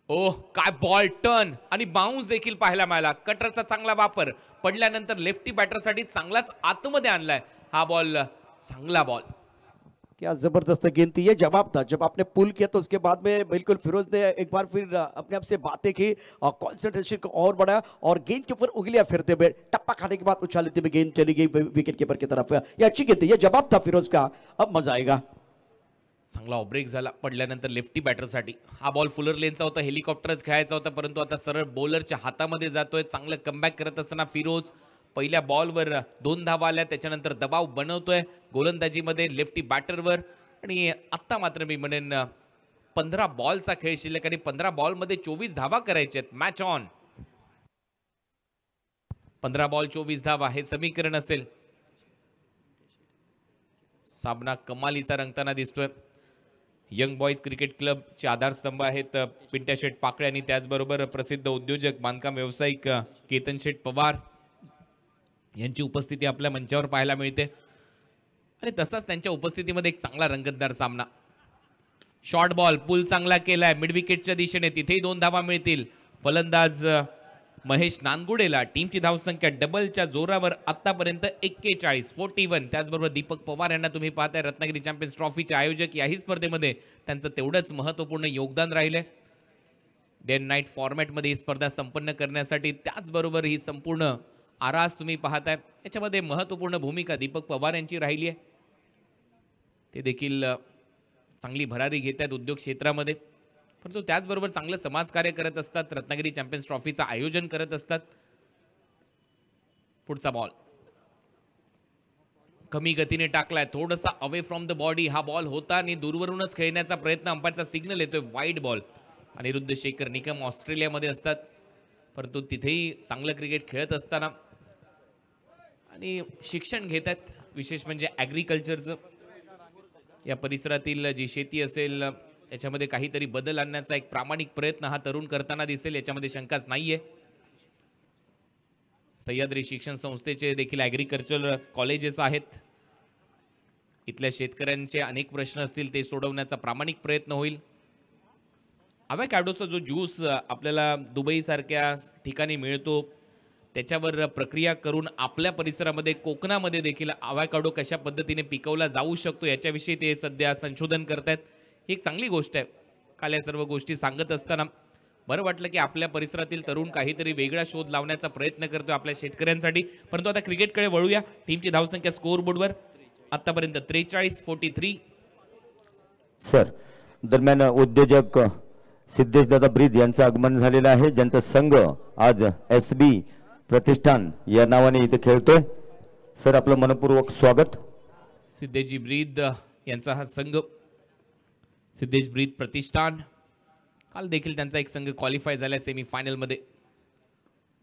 ओह, काय बॉल टर्न आणि बाउन्स देखील पाहायला मिळाला. कटरचा चांगला वापर, पडल्यानंतर लेफ्टी बॅटरसाठी चांगलाच आतमध्ये आणलाय हा बॉल. चांगला बॉल. क्या जबरदस्त गेंद थी, ये जवाब था. जब आपने पुल किया तो उसके बाद में बिल्कुल फिरोज ने एक बार फिर अपने आप से बातें की और कॉन्सेंट्रेशन को और बढ़ाया और गेंद के ऊपर उंगलियां फिरते हुए टप्पा खाने के बाद उछालते हुए गेंद चली गई विकेट कीपर की तरफ. ये अच्छी गेंद थी, ये जवाब था फिरोज का. अब मजा आएगा. चांगला ब्रेक झाला पडल्यानंतर लेफ्टी बॅटरसाठी. हा बॉल फुलर लेनचा होता, हेलिकॉप्टरच खेळायचा होता, परंतु आता सरळ बॉलरच्या हातामध्ये जातोय. चांगलं कमबॅक करत असताना फिरोज पहिल्या बॉलवर 2 धावा आल्या, त्याच्यानंतर दबाव बनवतोय गोलंदाजीमध्ये लेफ्टी बॅटरवर. आणि आत्ता मात्र मी म्हणेन 15 बॉलचा खेळ शिल्लक आणि 15 बॉलमध्ये 24 धावा करायचे आहेत. Match on. 15 बॉल 24 धावा हे समीकरण असेल. सामना कमालीचा रंगताना दिसतोय. यंग बॉईज क्रिकेट क्लबचे आधारस्तंभ आहेत पिंट्या शेठ पाकळे आणि त्याचबरोबर प्रसिद्ध उद्योजक बांधकाम व्यावसायिक केतन शेठ पवार यांची उपस्थिती आपल्या मंचावर पाहायला मिळते. आणि तसाच त्यांच्या उपस्थितीमध्ये एक चांगला रंगतदार सामना. शॉर्ट बॉल पुल चांगला केलाय मिड विकेटच्या दिशेने, तिथेही 2 धावा मिळतील. फलंदाज महेश नानगुडेला टीमची धावसंख्या डबलच्या जोरावर आतापर्यंत 41. त्याचबरोबर दीपक पवार यांना तुम्ही पाहताय रत्नागिरी चॅम्पियन्स ट्रॉफीचे आयोजक. याही स्पर्धेमध्ये त्यांचं तेवढंच महत्त्वपूर्ण योगदान राहिले. डे अँड नाईट फॉर्मॅटमध्ये ही स्पर्धा संपन्न करण्यासाठी त्याचबरोबर ही संपूर्ण आरास तुम्ही पाहताय. याच्यामध्ये महत्त्वपूर्ण भूमिका दीपक पवार यांची राहिली आहे. ते देखील चांगली भरारी घेत आहेत उद्योग क्षेत्रामध्ये, परंतु त्याचबरोबर चांगलं समाजकार्य करत असतात. रत्नागिरी चॅम्पियन्स ट्रॉफीचं आयोजन करत असतात. पुढचा बॉल कमी गतीने टाकलाय, थोडासा अवे फ्रॉम द बॉडी हा बॉल होता आणि दूरवरूनच खेळण्याचा प्रयत्न. अंपायरचा सिग्नल येतोय वाईड बॉल. अनिरुद्ध शेखर निकम ऑस्ट्रेलियामध्ये असतात, परंतु तिथेही चांगलं क्रिकेट खेळत असताना आणि शिक्षण घेत आहेत. विशेष म्हणजे ॲग्रिकल्चरचं. या परिसरातील जी शेती असेल याच्यामध्ये काहीतरी बदल आणण्याचा एक प्रामाणिक प्रयत्न हा तरुण करताना दिसेल, याच्यामध्ये शंकाच नाहीये. सह्याद्री शिक्षण संस्थेचे देखील ॲग्रिकल्चर कॉलेजेस आहेत. इथल्या शेतकऱ्यांचे अनेक प्रश्न असतील ते सोडवण्याचा प्रामाणिक प्रयत्न होईल. अवॅकॅडोचा जो ज्यूस आपल्याला दुबईसारख्या ठिकाणी मिळतो त्याच्यावर प्रक्रिया करून आपल्या परिसरामध्ये कोकणामध्ये देखील अवॅकॅडो कशा पद्धतीने पिकवला जाऊ शकतो याच्याविषयी ते सध्या संशोधन करतायत. ही एक चांगली गोष्ट आहे. काल या सर्व गोष्टी सांगत असताना बरं वाटलं की आपल्या परिसरातील तरुण काहीतरी वेगळा शोध लावण्याचा प्रयत्न करतोय आपल्या शेतकऱ्यांसाठी. परंतु आता क्रिकेटकडे वळूया. टीमची धावसंख्या स्कोअरबोर्डवर आतापर्यंत 43-43. सर दरम्यान उद्योजक सिद्धेश दादा ब्रीद यांचं आगमन झालेलं आहे, ज्यांचा संघ आज SB प्रतिष्ठान या नावाने इथे खेळतोय. सर आपलं मनपूर्वक स्वागत. सिद्धेशजी ब्रीद यांचा हा संघ सिद्धेश ब्रीद प्रतिष्ठान. काल देखील त्यांचा एक संघ क्वालिफाय झाला सेमीफायनलमध्ये.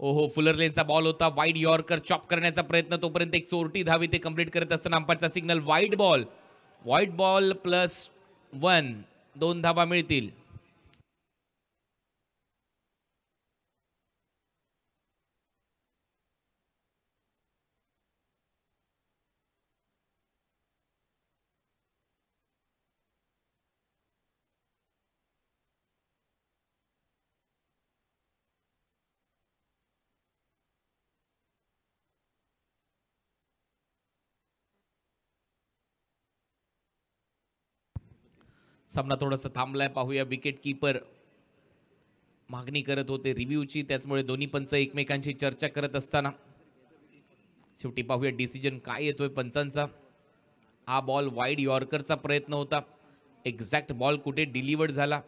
ओहो, फुलर लेनचा बॉल होता, वाईड यॉर्कर चॉप करण्याचा प्रयत्न, तोपर्यंत एक चोरटी धावी ते कंप्लीट करत असताना अंपायरचा signal wide ball. Wide ball +1, 2 धावा मिळतील. सामना थोडासा थांबलाय, पाहूया. विकेट कीपर मागणी करत होते रिव्ह्यूची, त्याचमुळे दोन्ही पंच एकमेकांशी चर्चा करत असताना शेवटी पाहूया डिसिजन काय येतोय पंचांचा. हा बॉल वाईड यॉर्करचा प्रयत्न होता, एक्झॅक्ट बॉल कुठे डिलिव्हर्ड झाला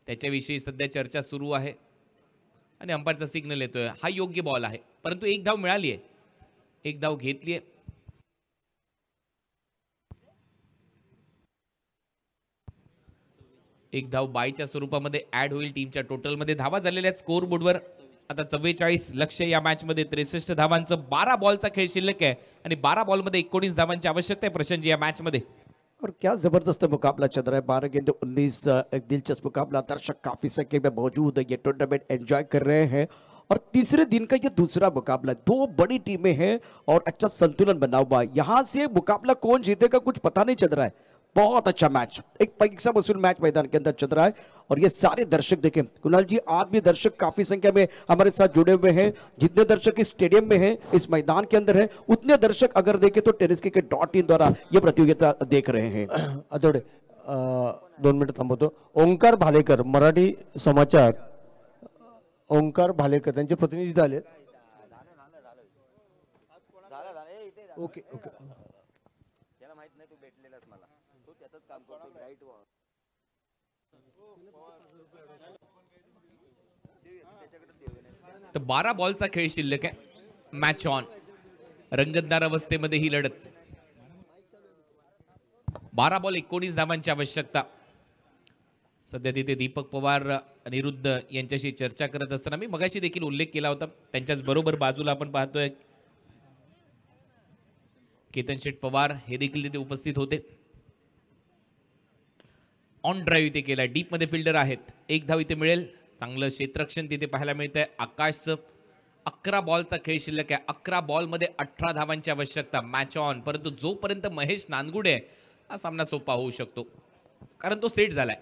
त्याच्याविषयी सध्या चर्चा सुरू आहे आणि अंपायरचा सिग्नल येतोय. हा योग्य बॉल आहे, परंतु एक धाव मिळाली आहे, एक धाव घेतली आहे. एक धाव बायच्या स्वरूपामध्ये ऍड होईल. टीमच्या टोटलमध्ये धावा झालेल्या आहेत स्कोअर बोर्डवर आता 44. लक्ष या मॅच मध्ये 63 धावांचं 12 बॉलचा खेळ शिल्लक आहे आणि 12 बॉलमध्ये 19 धावांची आवश्यकता आहे प्रशांतजी या मॅच मध्ये. और क्या जबरदस्त मुकाबला चल रहा है. 12 गेंदे 19, एक दिलचस्प मुकाबला. दर्शक काफी संख्या में मौजूद है, ये टूर्नामेंट एंजॉय कर रहे हैं और तीसरे दिन का ये दूसरा मुकाबला, दो बड़ी टीमें हैं और अच्छा संतुलन बना हुआ है। यहां से मुकाबला कौन जीतेगा कुछ पता नहीं चल रहा है। बहुत अच्छा मैच, एक पैसा वसूल मैच मैदान के अंदर चल रहा है और ये सारे दर्शक देखें कुणाल जी, आज भी दर्शक काफी संख्या में हमारे साथ जुड़े हुए हैं। जितने दर्शक इस स्टेडियम में हैं, इस मैदान के अंदर हैं, उतने दर्शक अगर देखें तो tenniscricket.in द्वारा ये प्रतियोगिता देख रहे हैं। आठवडे 2 मिनिट थांबवतो. ओंकार भालेकर, मराठी समाचार. ओंकार भालेकर त्यांचे प्रतिनिधी इथं आले. Okay okay. तर 12 बॉलचा खेळ शिल्लक आहे. Match on. रंगतदार अवस्थेमध्ये ही लढत. 12 बॉल 19 धावांची आवश्यकता. सध्या तिथे दीपक पवार अनिरुद्ध यांच्याशी चर्चा करत असताना मी मगाशी देखील उल्लेख केला होता. त्यांच्याच बरोबर बाजूला आपण पाहतोय केतन शेठ पवार हे देखील तिथे उपस्थित होते. ऑन ड्राईव्ह इथे केलाय. डीप मध्ये फिल्डर आहेत. 1 धाव इथे मिळेल. चांगलं क्षेत्ररक्षण तिथे पाहायला मिळतंय. आकाशचं 11 बॉलचा खेळ शिल्लक आहे. 11 बॉलमध्ये 18 धावांची आवश्यकता. Match on. परंतु जोपर्यंत महेश नानगुडे हा सामना सोपा होऊ शकतो कारण तो सेट झालाय.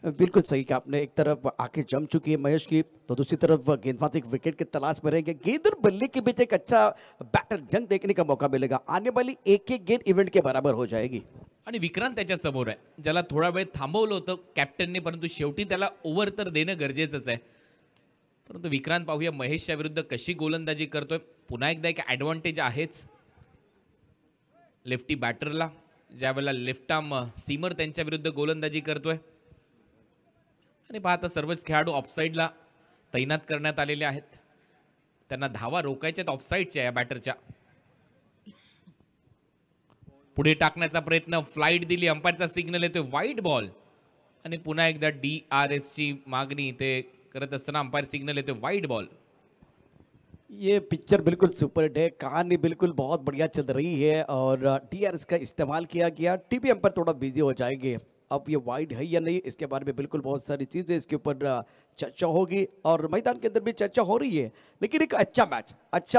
बिल्कुल सही कहा आपने, एक तरफ आंखें जम चुकी है महेश की तो दूसरी तरफ गेंदबाज एक विकेट की तलाश में रहेंगे। गेंद और बल्ले के बीच एक अच्छा बैटल जंग देखने का मौका मिलेगा। आने वाली एक एक गेंद इवेंट के बराबर हो जाएगी। आणि विक्रांत त्याच्या समोर आहे, ज्याला थोडा वेळ थांबवलं होतं कॅप्टनने, परंतु शेवटी त्याला ओव्हर तर देणं गरजेचंच आहे. परंतु विक्रांत पाहूया महेशच्या विरुद्ध कशी गोलंदाजी करतोय. पुन्हा एकदा एक ॲडव्हान्टेज आहेच लेफ्टी बॅटरला, ज्यावेळेला लेफ्ट आर्म सीमर त्यांच्या विरुद्ध गोलंदाजी करतोय. आणि पाहता सर्वच खेळाडू ऑफसाईडला तैनात करण्यात आलेले आहेत. त्यांना धावा रोखायच्यात ऑफसाईडच्या या बॅटरच्या. पुढे टाकण्याचा प्रयत्न, फ्लाइट दिली, अंपायरचा सिग्नल येतोय, वाईट बॉल. आणि पुन्हा एकदा DRS ची मागणी ते करत असताना अंपायर सिग्नल येतोय, वाईट बॉल. ये पिक्चर बिल्कुल सुपर हिट है, कहानी बिल्कुल बहुत बढ़िया चल रही है और DRS का इस्तेमाल किया गया। टीवी अंपायर थोड़ा बिजी हो जाएंगे, अब ये वाइड है या नहीं इसके बारे में बिल्कुल बहुत सारी चीज़ें इसके ऊपर चर्चा होगी और मैदान के अंदर भी चर्चा हो रही है। लेकिन एक अच्छा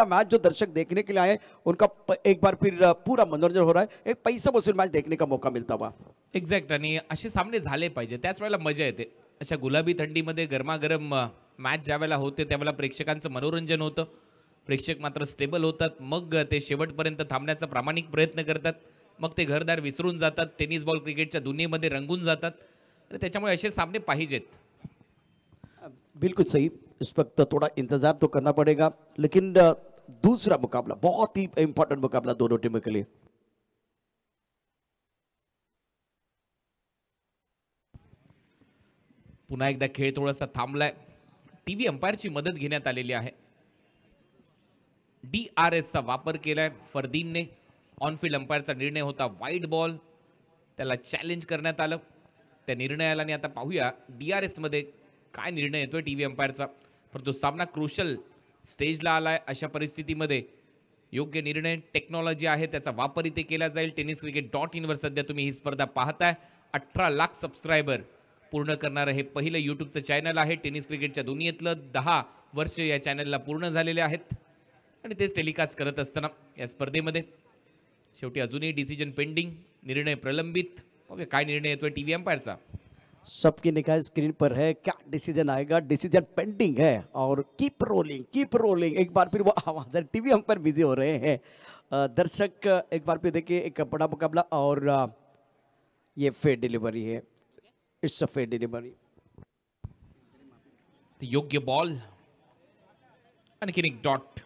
मैच जो दर्शक देखने के लिए आए उनका एक बार फिर पूरा मनोरंजन हो रहा है, एक पैसा वसूल मैच देखने का मौका मिलता हुआ। एक्झॅक्ट. आणि असे सामने झाले पाहिजे, त्याच वेळेला मजा येते. अशा गुलाबी थंडीमध्ये गरमागरम मॅच ज्यावेळेला होते त्यावेळेला प्रेक्षकांचं मनोरंजन होतं. प्रेक्षक मात्र स्टेबल होतात, मग ते शेवटपर्यंत थांबण्याचा प्रामाणिक प्रयत्न करतात, मग ते घरदार विसरून जातात, टेनिस बॉल क्रिकेटच्या दुनियेमध्ये रंगून जातात. आणि त्याच्यामुळे असे सामने पाहिजेत. बिल्कुल सही, इस वक्त थोड़ा इंतजार तो करना पड़ेगा, लेकिन दूसरा मुकाबला बहुत ही इंपॉर्टेंट मुकाबला दोनों टीमों के लिए। पुन्हा एकदा खेळ थोडासा थांबलाय. टीव्ही अंपायरची मदत घेण्यात आलेली आहे. DRS चा वापर केलाय फरदीनने. ऑनफिल्ड अंपायरचा निर्णय होता वाईट बॉल, त्याला चॅलेंज करण्यात आलं त्या निर्णयाला. आणि आता पाहूया DRS मध्ये काय निर्णय येतोय टीव्ही अंपायरचा. परंतु सामना क्रुशल स्टेजला आलाय. अशा परिस्थितीमध्ये योग्य निर्णय, टेक्नॉलॉजी आहे त्याचा वापर इथे केला जाईल. tenniscricket.in वर सध्या तुम्ही ही स्पर्धा पाहताय. 18 लाख सबस्क्रायबर पूर्ण करणारं हे पहिलं यूट्यूबचं चॅनल आहे. टेनिस क्रिकेटच्या दुनियेतलं 10 वर्ष या चॅनलला पूर्ण झालेले आहेत आणि तेच टेलिकास्ट करत असताना या स्पर्धेमध्ये शेवटी अजूनही डिसिजन पेंडिंग, निर्णय प्रलंबित. ओके, काय निर्णय येतोय टीव्ही अंपायरचा. सबकी निगाह स्क्रीन पर है, क्या डिसीजन आएगा, डिसीजन पेंडिंग है और कीप रोलिंग। एक बार फिर वो आवाज है, टीवी अंपायर बिजी हो रहे हैं। दर्शक एक बार फिर देखिए, एक बड़ा मुकाबला और ये फेयर डिलीवरी है, इट्स अ फेयर डिलीवरी। योग्य बॉल, आणखीन एक डॉट.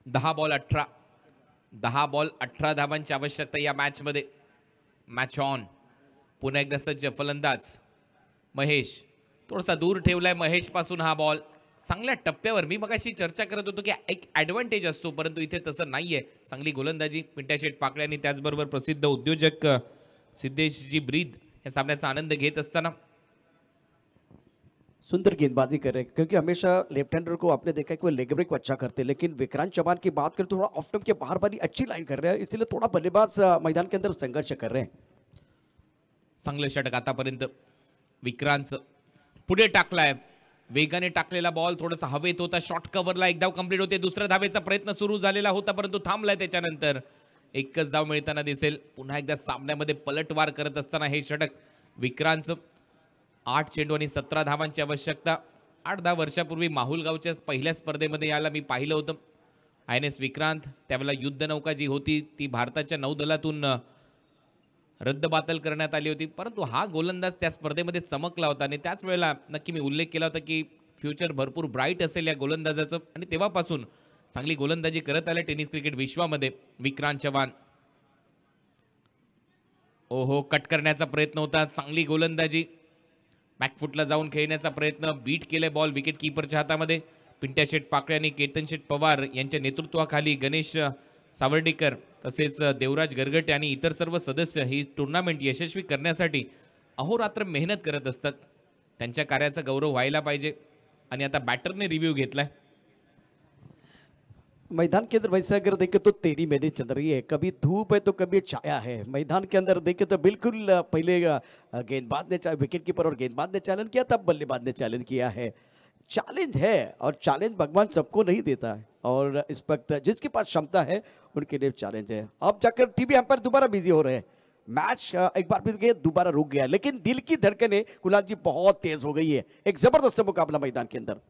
दहा बॉल 18 धावांची आवश्यकता या मॅचमध्ये. Match on. पुन्हा एकदा सज्ज फलंदाज महेश. थोडासा दूर ठेवलाय महेश पासून हा बॉल. चांगल्या टप्प्यावर मी मगाशी चर्चा करत होतो की एक ॲडव्हान्टेज असतो, परंतु इथे तसं नाहीये. चांगली गोलंदाजी पिंट्या शेठ पाकळे आणि त्याचबरोबर प्रसिद्ध उद्योजक सिद्धेशजी ब्रीद या सामन्याचा आनंद घेत असताना सुंदर गेंदबाजी कर रहे हैं, क्योंकि हमेशा लेफ्ट हैंडर को आपने देखा कि वो लेग ब्रेक अच्छा करते हैं, लेकिन विक्रांत चौहान की बात करें तो थोड़ा ऑफ स्टंप के बाहर बारी अच्छी लाइन कर रहे हैं, इसलिए थोड़ा बल्लेबाज मैदान के अंदर संघर्ष कर रहे हैं. चांगलं षटक आतापर्यंत विक्रांतचं पुढे टाकलाय, वेगाने टाकलेला बॉल थोडासा हवेत होता, शॉर्ट कव्हरला एक धाव कंप्लीट होते. दुसऱ्या धावेचा प्रयत्न सुरू झालेला होता परंतु थांबलाय. त्याच्यानंतर एकच धाव मिळताना दिसेल. पुन्हा एकदा सामन्यामध्ये पलटवार करत असताना हे षटक विक्रांतचं. 8 चेंडू आणि 17 धावांची आवश्यकता. 8-10 वर्षापूर्वी माहुलगावच्या पहिल्या स्पर्धेमध्ये याला मी पाहिलं होतं. INS विक्रांत, त्यावेळेला युद्धनौका जी होती ती भारताच्या नौदलातून रद्दबातल करण्यात आली होती, परंतु हा गोलंदाज त्या स्पर्धेमध्ये चमकला होता आणि त्याच वेळेला नक्की मी उल्लेख केला होता की फ्युचर भरपूर ब्राईट असेल या गोलंदाजाचं. आणि तेव्हापासून चांगली गोलंदाजी करत आल्या टेनिस क्रिकेट विश्वामध्ये विक्रांत चव्हाण. ओहो, कट करण्याचा प्रयत्न होता, चांगली गोलंदाजी. बॅकफुटला जाऊन खेळण्याचा प्रयत्न, बीट केले बॉल विकेट कीपरच्या हातामध्ये. पिंट्या शेठ पाकळे आणि केतन शेठ पवार यांच्या नेतृत्वाखाली गणेश सावर्डीकर तसेच देवराज गरगटे आणि इतर सर्व सदस्य ही टुर्नामेंट यशस्वी करण्यासाठी अहोरात्र मेहनत करत असतात. त्यांच्या कार्याचा गौरव व्हायला पाहिजे. आणि आता बॅटरने रिव्ह्यू घेतलाय. मैदान के अंदर वैसे अगर देखे तो तेरी मेरी चल रही है, कभी धूप है तो कभी छाया है. मैदान के अंदर देखे तो बिल्कुल पहले गेंदबाज ने विकेट कीपर और गेंदबाज ने चैलेंज किया, तब बल्लेबाज ने चैलेंज किया है. चैलेंज है और चैलेंज भगवान सबको नहीं देता है और इस वक्त जिसके पास क्षमता है उनके लिए चैलेंज है. अब जाकर टीवी एम्पायर दोबारा बिजी हो रहे हैं. मैच एक बार फिर दोबारा रुक गया, लेकिन दिल की धड़कनें कुणाल जी बहुत तेज हो गई है. एक जबरदस्त मुकाबला मैदान के अंदर.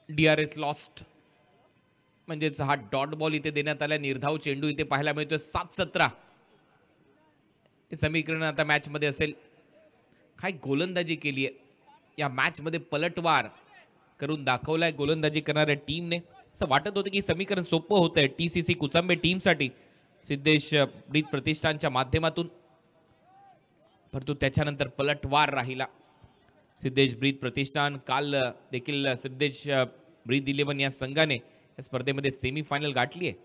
DRS लॉस्ट म्हणजेच हा डॉट बॉल इथे देण्यात आला. निर्धाव चेंडू इथे पाहायला मिळतोय. 7-17 हे समीकरण आता मॅच मध्ये असेल. काय गोलंदाजी केली आहे या मॅच मध्ये, पलटवार करून दाखवलाय गोलंदाजी करणाऱ्या टीमने. असं वाटत होतं की समीकरण सोपं होतंय TCC कुचांबे टीमसाठी सिद्धेश ब्रीद प्रतिष्ठानच्या माध्यमातून, परंतु त्याच्यानंतर पलटवार राहिला. सिद्धेश ब्रीद प्रतिष्ठान काल देखील सिद्धेश ब्रीद 11 या संघाने या स्पर्धेमध्ये सेमीफायनल गाठली आहे.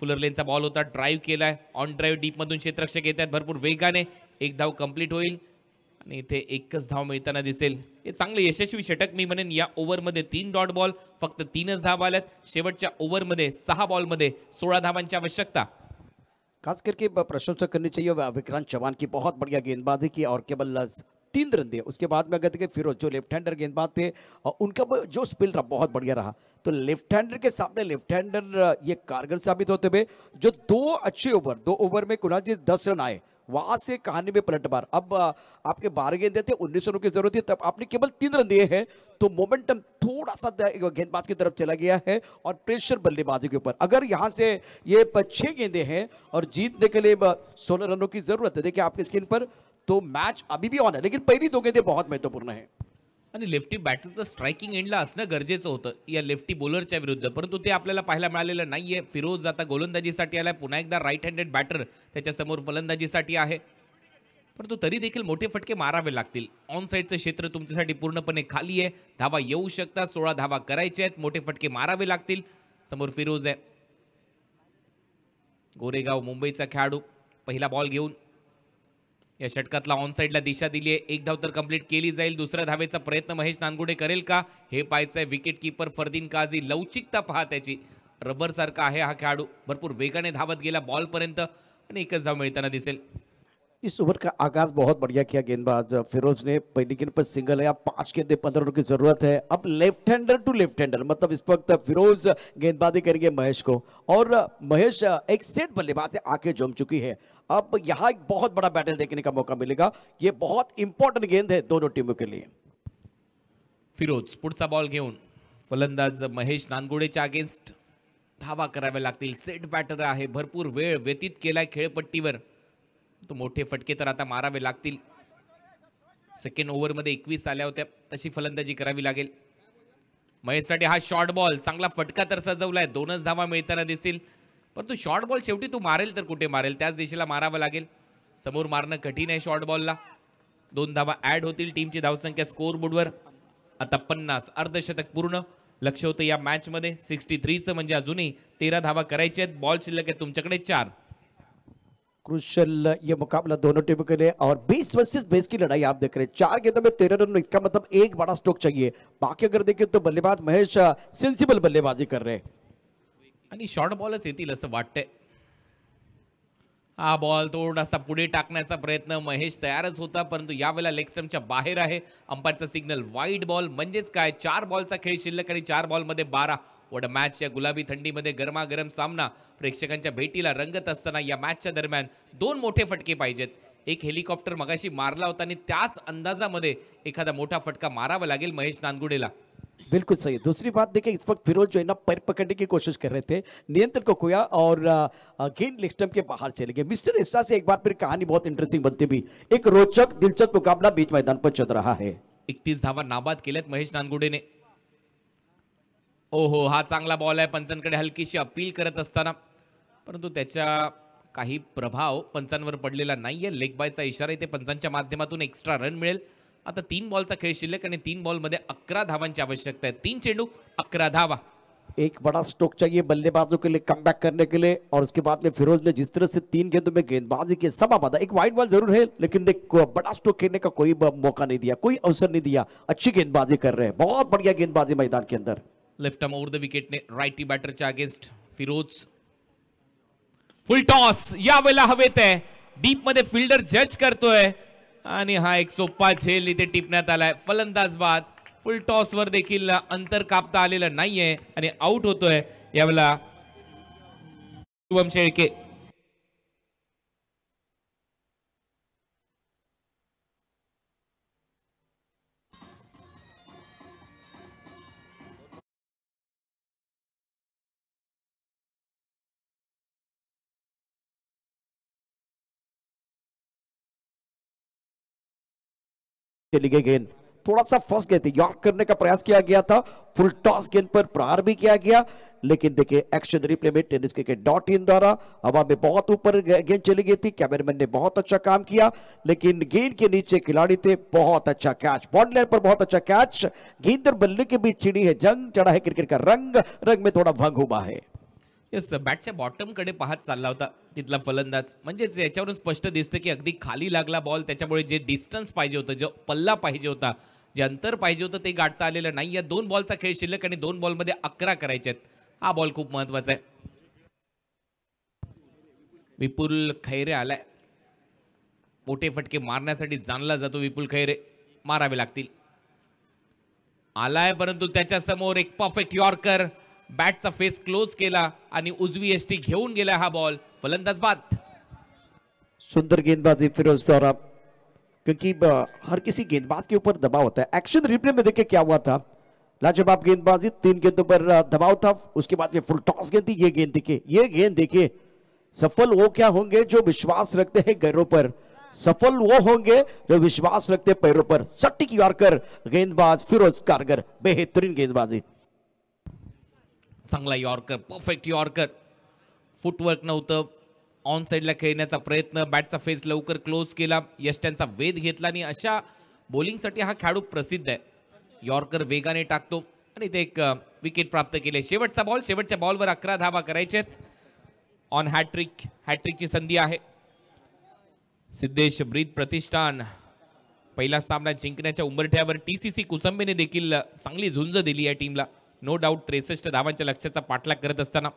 फुलर लेनचा बॉल होता, ड्राईव्ह केलाय, ऑन ड्राईव्ह डीप मधून क्षेत्ररक्षक येतात भरपूर वेगाने. एक धाव कंप्लीट होईल आणि इथे एकच धाव मिळताना दिसेल. हे चांगले यशस्वी षटक मी म्हणेन. या ओव्हरमध्ये 3 डॉट बॉल, फक्त 3च धावा आल्यात. शेवटच्या ओव्हरमध्ये 6 बॉलमध्ये 16 धावांची आवश्यकता. खास करके प्रशंसा करनी चाहिए विक्रांत चव्हाण की, बहुत बढ़िया गेंदबाजी की और केवल 3 रन दिए. उसके बाद में अगर देखें फिरोज जो लेफ्ट हैंडर गेंदबाज थे उनका जो स्पिल रहा बहुत बढ़िया रहा. तो लेफ्ट हैंडर के सामने लेफ्ट हैंडर ये कारगर साबित होते हुए जो 2 ओवर में कुणाल जी 10 रन आए, वहां से कहानी में पलटवार. अब आपके 12 गेंदे थे, 19 रनों की जरूरत थी, तब आपने केवल 3 रन दिए हैं. तो मोमेंटम थोड़ा सा गेंदबाज की तरफ चला गया है और प्रेशर बल्लेबाजी के ऊपर. अगर यहां से ये 6 गेंदे हैं और जीतने के लिए 16 रनों की जरूरत है, देखिए आपकी स्क्रीन पर, तो मैच अभी भी ऑन है, लेकिन पहली 2 गेंदें बहुत महत्वपूर्ण है. आणि लेफ्टी बॅटरचं स्ट्रायकिंग एंडला असणं गरजेचं होतं या लेफ्टी बॉलरच्या विरुद्ध, परंतु ते आपल्याला पाहायला मिळालेलं नाहीये. फिरोज आता गोलंदाजीसाठी आलाय. पुन्हा एकदा राईट हँडेड बॅटर त्याच्यासमोर फलंदाजीसाठी आहे, परंतु तरी देखील मोठे फटके मारावे लागतील. ऑन साईडचं क्षेत्र तुमच्यासाठी पूर्णपणे खाली आहे. धावा येऊ शकतात, 16 धावा करायच्या आहेत, मोठे फटके मारावे लागतील. समोर फिरोज आहे, गोरेगाव मुंबईचा खेळाडू. पहिला बॉल घेऊन या षटकातला ऑन साईडला दिशा दिली आहे. एक धाव तर कंप्लीट केली जाईल. दुसऱ्या धावेचा प्रयत्न महेश नानगुडे करेल का हे पाहायचंय. विकेट कीपर फरदीन काझी, लवचिकता पहा त्याची, रबर सारखा आहे हा खेळाडू. भरपूर वेगाने धावत गेला बॉल पर्यंत आणि एकच धाव मिळताना दिसेल. इस ओवर का आगाज बहुत बढ़िया किया गेंदबाज फिरोज ने. पहली गेंद पर सिंगल है. अब 5 गेंदे 15 रनों की जरूरत है. अब left hander to left hander, मतलब इस वक्त फिरोज गेंदबाजी करेंगे महेश को, और महेश एक सेट बल्लेबाज से आके जम चुकी है. अब यहाँ एक बहुत बड़ा बैटल देखने का मौका मिलेगा. ये बहुत इंपॉर्टेंट गेंद है दोनों टीमों के लिए. फिरोज पुढचा बॉल घेऊन फलंदाज महेश नानगुडेच्या अगेन्स्ट धावा कराव्या लागतील. सेट बॅटर आहे, भरपूर वेळ व्यतीत केलाय खेळपट्टीवर, तो मोठे फटके तर आता मारावे लागतील. सेकंड ओव्हरमध्ये 21 आल्या होत्या, तशी फलंदाजी करावी लागेल. महेशसाठी हा शॉर्ट बॉल, चांगला फटका तर सजवलाय. 2च धावा मिळताना दिसतील, परंतु शॉर्ट बॉल शेवटी तू मारेल तर कुठे मारेल, त्याच दिशेला मारावं लागेल. समोर मारणं कठीण आहे शॉर्ट बॉलला. 2 धावा ऍड होतील टीमची धावसंख्या स्कोर बोर्डवर. आता 50, अर्धशतक पूर्ण. लक्ष होतं या मॅच मध्ये 63चं, म्हणजे अजूनही 13 धावा करायच्या आहेत. बॉल शिल्लक आहे तुमच्याकडे 4. क्रूशल ये मुकाबला दोनों टीमों के लिए, और 20 वर्सेस 20 की लड़ाई आप देख रहे हैं. 4 गेंदों में 13 रन, इसका मतलब एक बड़ा स्ट्रोक चाहिए. बाकी अगर देखें तो बल्लेबाज महेश सेंसिबल बल्लेबाजी कर रहे हैं आणि शॉर्ट बॉलच येतील असं वाटतंय. हा बॉल थोडासा पुढे टाकण्याचा प्रयत्न महेश तयारच होता, परंतु यावेळेला लेग स्टंपच्या बाहेर आहे. अंपायरचा सिग्नल वाईड बॉल. म्हणजेच काय, 4 बॉलचा खेळ शिल्लक आणि 4 बॉलमध्ये 12. What a match. या गुलाबी थंडीमध्ये गरमागरम सामना प्रेक्षकांच्या भेटीला रंगत असताना या मॅचच्या दरम्यान 2 मोठे फटके पाहिजेत. एक हेलिकॉप्टर मगाशी मारला होता आणि त्याच अंदाजामध्ये एखादा मोठा फटका मारावा लागेल महेश नानगुडेला. बिल्कुल सही। दूसरी बात देखिए, इस वक्त फिरोज जो है ना पैर पकड़ने की कोशिश कर रहे थे, नियंत्रण को खोया और गेंद लेग स्टंप के बाहर चले गए। मिस्टर एस्टा से एक बार फिर कहानी बहुत इंटरेस्टिंग बनती भी। एक रोचक दिलचस्प मुकाबला बीच मैदान पर चल रहा है। 31 धावा नाबाद केल्यात महेश नानगुडेने. ओहो, हा चांगला बॉल आहे. पंचांकडे हलकीशी अपील करत असताना, परंतु त्याच्या काही प्रभाव पंचांवर पडलेला नाहीये. लेग बायचा इशारा इथे पंचांच्या माध्यमातून एक्स्ट्रा रन मिळेल. आता 3 बॉलचा खेळ शिल्लक आणि 3 बॉलमध्ये 11 धावांची आवश्यकता आहे. 3 चेंडू 11 धावा. एक बड़ा स्ट्रोक चाहिए बल्लेबाजों के लिए कमबैक करने के लिए, और उसके बाद में फिरोज ने जिस तरह से 3 गेंदों में गेंदबाजी की सभा बांधा। एक वाइड बॉल जरूर है, लेकिन देख बड़ा स्ट्रोक खेलने का कोई मौका नहीं दिया, कोई अवसर नहीं दिया। अच्छी गेंदबाजी कर रहे हैं, बहुत बढ़िया गेंदबाजी मैदान के अंदर। लेफ्ट आर्म ओव्हर द विकेटने राइटी बॅटरच्या अगेन्स्ट फिरोज. फुल टॉस यावेळेला हवेत आहे. डीप मध्ये फिल्डर जज करतोय आणि हा एक सोपा झेल इथे टिपण्यात आलाय. फलंदाज बाद. फुल टॉस वर देखील अंतर कापता आलेलं नाहीये आणि आउट होतोय यावेळेला शुभम शेळके. चली गई गेंद, थोड़ा सा फंस गए थे, यॉर्क करने का प्रयास किया गया था। फुल टॉस गेंद पर प्रहार भी किया गया, लेकिन देखिए एक्शन रिप्ले में टेनिस क्रिकेट .in द्वारा हवा में बहुत ऊपर गेंद चली गई थी। कैमरामैन ने बहुत अच्छा काम किया, लेकिन गेंद के नीचे खिलाड़ी थे। बहुत अच्छा कैच, बॉडी लाइन पर बहुत अच्छा कैच। गेंद और बल्ले के बीच छिड़ी है जंग, चढ़ा है क्रिकेट का रंग, रंग में थोड़ा भंग हुआ है। यस, बॅटच्या बॉटम कडे पाहत चालला होता तिथला फलंदाज. म्हणजेच याच्यावरून स्पष्ट दिसतं की अगदी खाली लागला बॉल, त्याच्यामुळे जे डिस्टन्स पाहिजे होतं, जो पल्ला पाहिजे होता, जे अंतर पाहिजे होतं ते गाठता आलेलं नाही. या 2 बॉलचा खेळ शिल्लक आणि 2 बॉलमध्ये 11 करायचे आहेत. हा बॉल खूप महत्वाचा आहे. विपुल खैरे आलाय. मोठे फटके मारण्यासाठी जाणला जातो विपुल खैरे. मारावे लागतील. आलाय, परंतु त्याच्या समोर एक परफेक्ट यॉर्कर. बॅटचा फेस क्लोज केला आणि उजवी एसटी घेऊन गेला हा बॉल. फलंदाज बाद. सुंदर गेंदबाजी फिरोज द्वारा, क्योंकि हर किसी गेंदबाज के ऊपर दबाव होता है। एक्शन रिप्ले में देखिए क्या हुआ था, लाजवाब गेंदबाजी, 3 गेंदों पर दबाव था। उसके बाद ये फुल टॉस गेंद थी। ये गेंद देखिए, ये गेंद देखिए। सफल वो क्या होंगे जो विश्वास रखते हैं गैरों पर, सफल वो होंगे जो विश्वास रखते हैं पैरों पर। सटीक यॉर्कर गेंदबाज फिरोज कारगर, बेहतरीन गेंदबाजी। चांगला यॉर्कर, परफेक्ट यॉर्कर. फुटवर्क नव्हतं. ऑन साईडला खेळण्याचा प्रयत्न, बॅटचा फेस लवकर क्लोज केला, यष्ट्यांचा वेध घेतला आणि अशा बॉलिंगसाठी हा खेळाडू प्रसिद्ध आहे. यॉर्कर वेगाने टाकतो आणि ते एक विकेट प्राप्त केले. शेवटचा बॉल, शेवटच्या बॉलवर 11 धावा करायच्यात. ऑन हॅट्रिक, हॅट्रिकची संधी आहे. सिद्धेश ब्रीद प्रतिष्ठान पहिला सामना जिंकण्याच्या उंबरठ्यावर. TCC कुसंबेने देखील चांगली झुंज दिली या टीमला. नो डाऊट 63 धावांच्या लक्ष्याचा पाठलाग करत असताना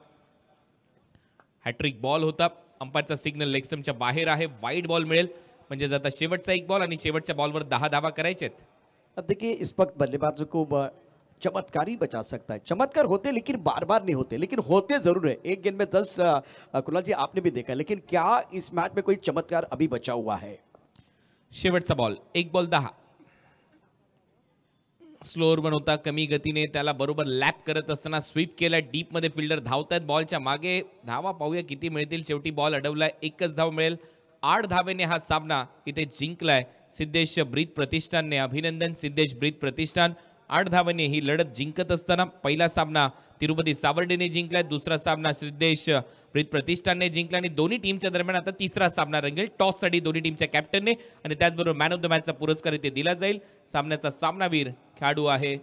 हॅट्रिक बॉल होता. अंपायरचा सिग्नल लेग स्टंपच्या बाहेर आहे. वाईड बॉल मिळेल, म्हणजे आता शेवटचा एक बॉल आणि शेवटच्या बॉलवर 10 धावा करायचेत. अब देखिए, इस वक्त बल्लेबाजों को चमत्कार ही बचा सकता है। चमत्कार होते लेकिन बार बार नहीं होते, लेकिन होते जरूर है। एक गेंद में 10, कुणाल जी आपने भी देखा, लेकिन क्या इस मैच में कोई चमत्कार अभी बचा हुआ है? शेवटचा बॉल, 1 बॉल 10. स्लोअर वन होता, कमी गतीने त्याला बरोबर लॅप करत असताना स्वीप केला. डीप मध्ये फिल्डर धावतायत बॉलच्या मागे. धावा पाहूया किती मिळतील. शेवटी बॉल अडवलाय, 1च धाव मिळेल. 8 धावेने हा सामना इथे जिंकलाय सिद्धेश ब्रीद प्रतिष्ठानने. अभिनंदन सिद्धेश ब्रीद प्रतिष्ठान. 8 धावेने ही लढत जिंकत असताना पहिला सामना तिरुपती सावर्डेने जिंकलाय, दुसरा सामना सिद्धेश ब्रीद प्रतिष्ठानने जिंकला आणि दोन्ही टीमच्या दरम्यान आता तिसरा सामना रंगेल. टॉससाठी दोन्ही टीमच्या कॅप्टनने आणि त्याचबरोबर मॅन ऑफ द मॅचचा पुरस्कार इथे दिला जाईल. सामन्याचा सामनावीर खेळाडू आहे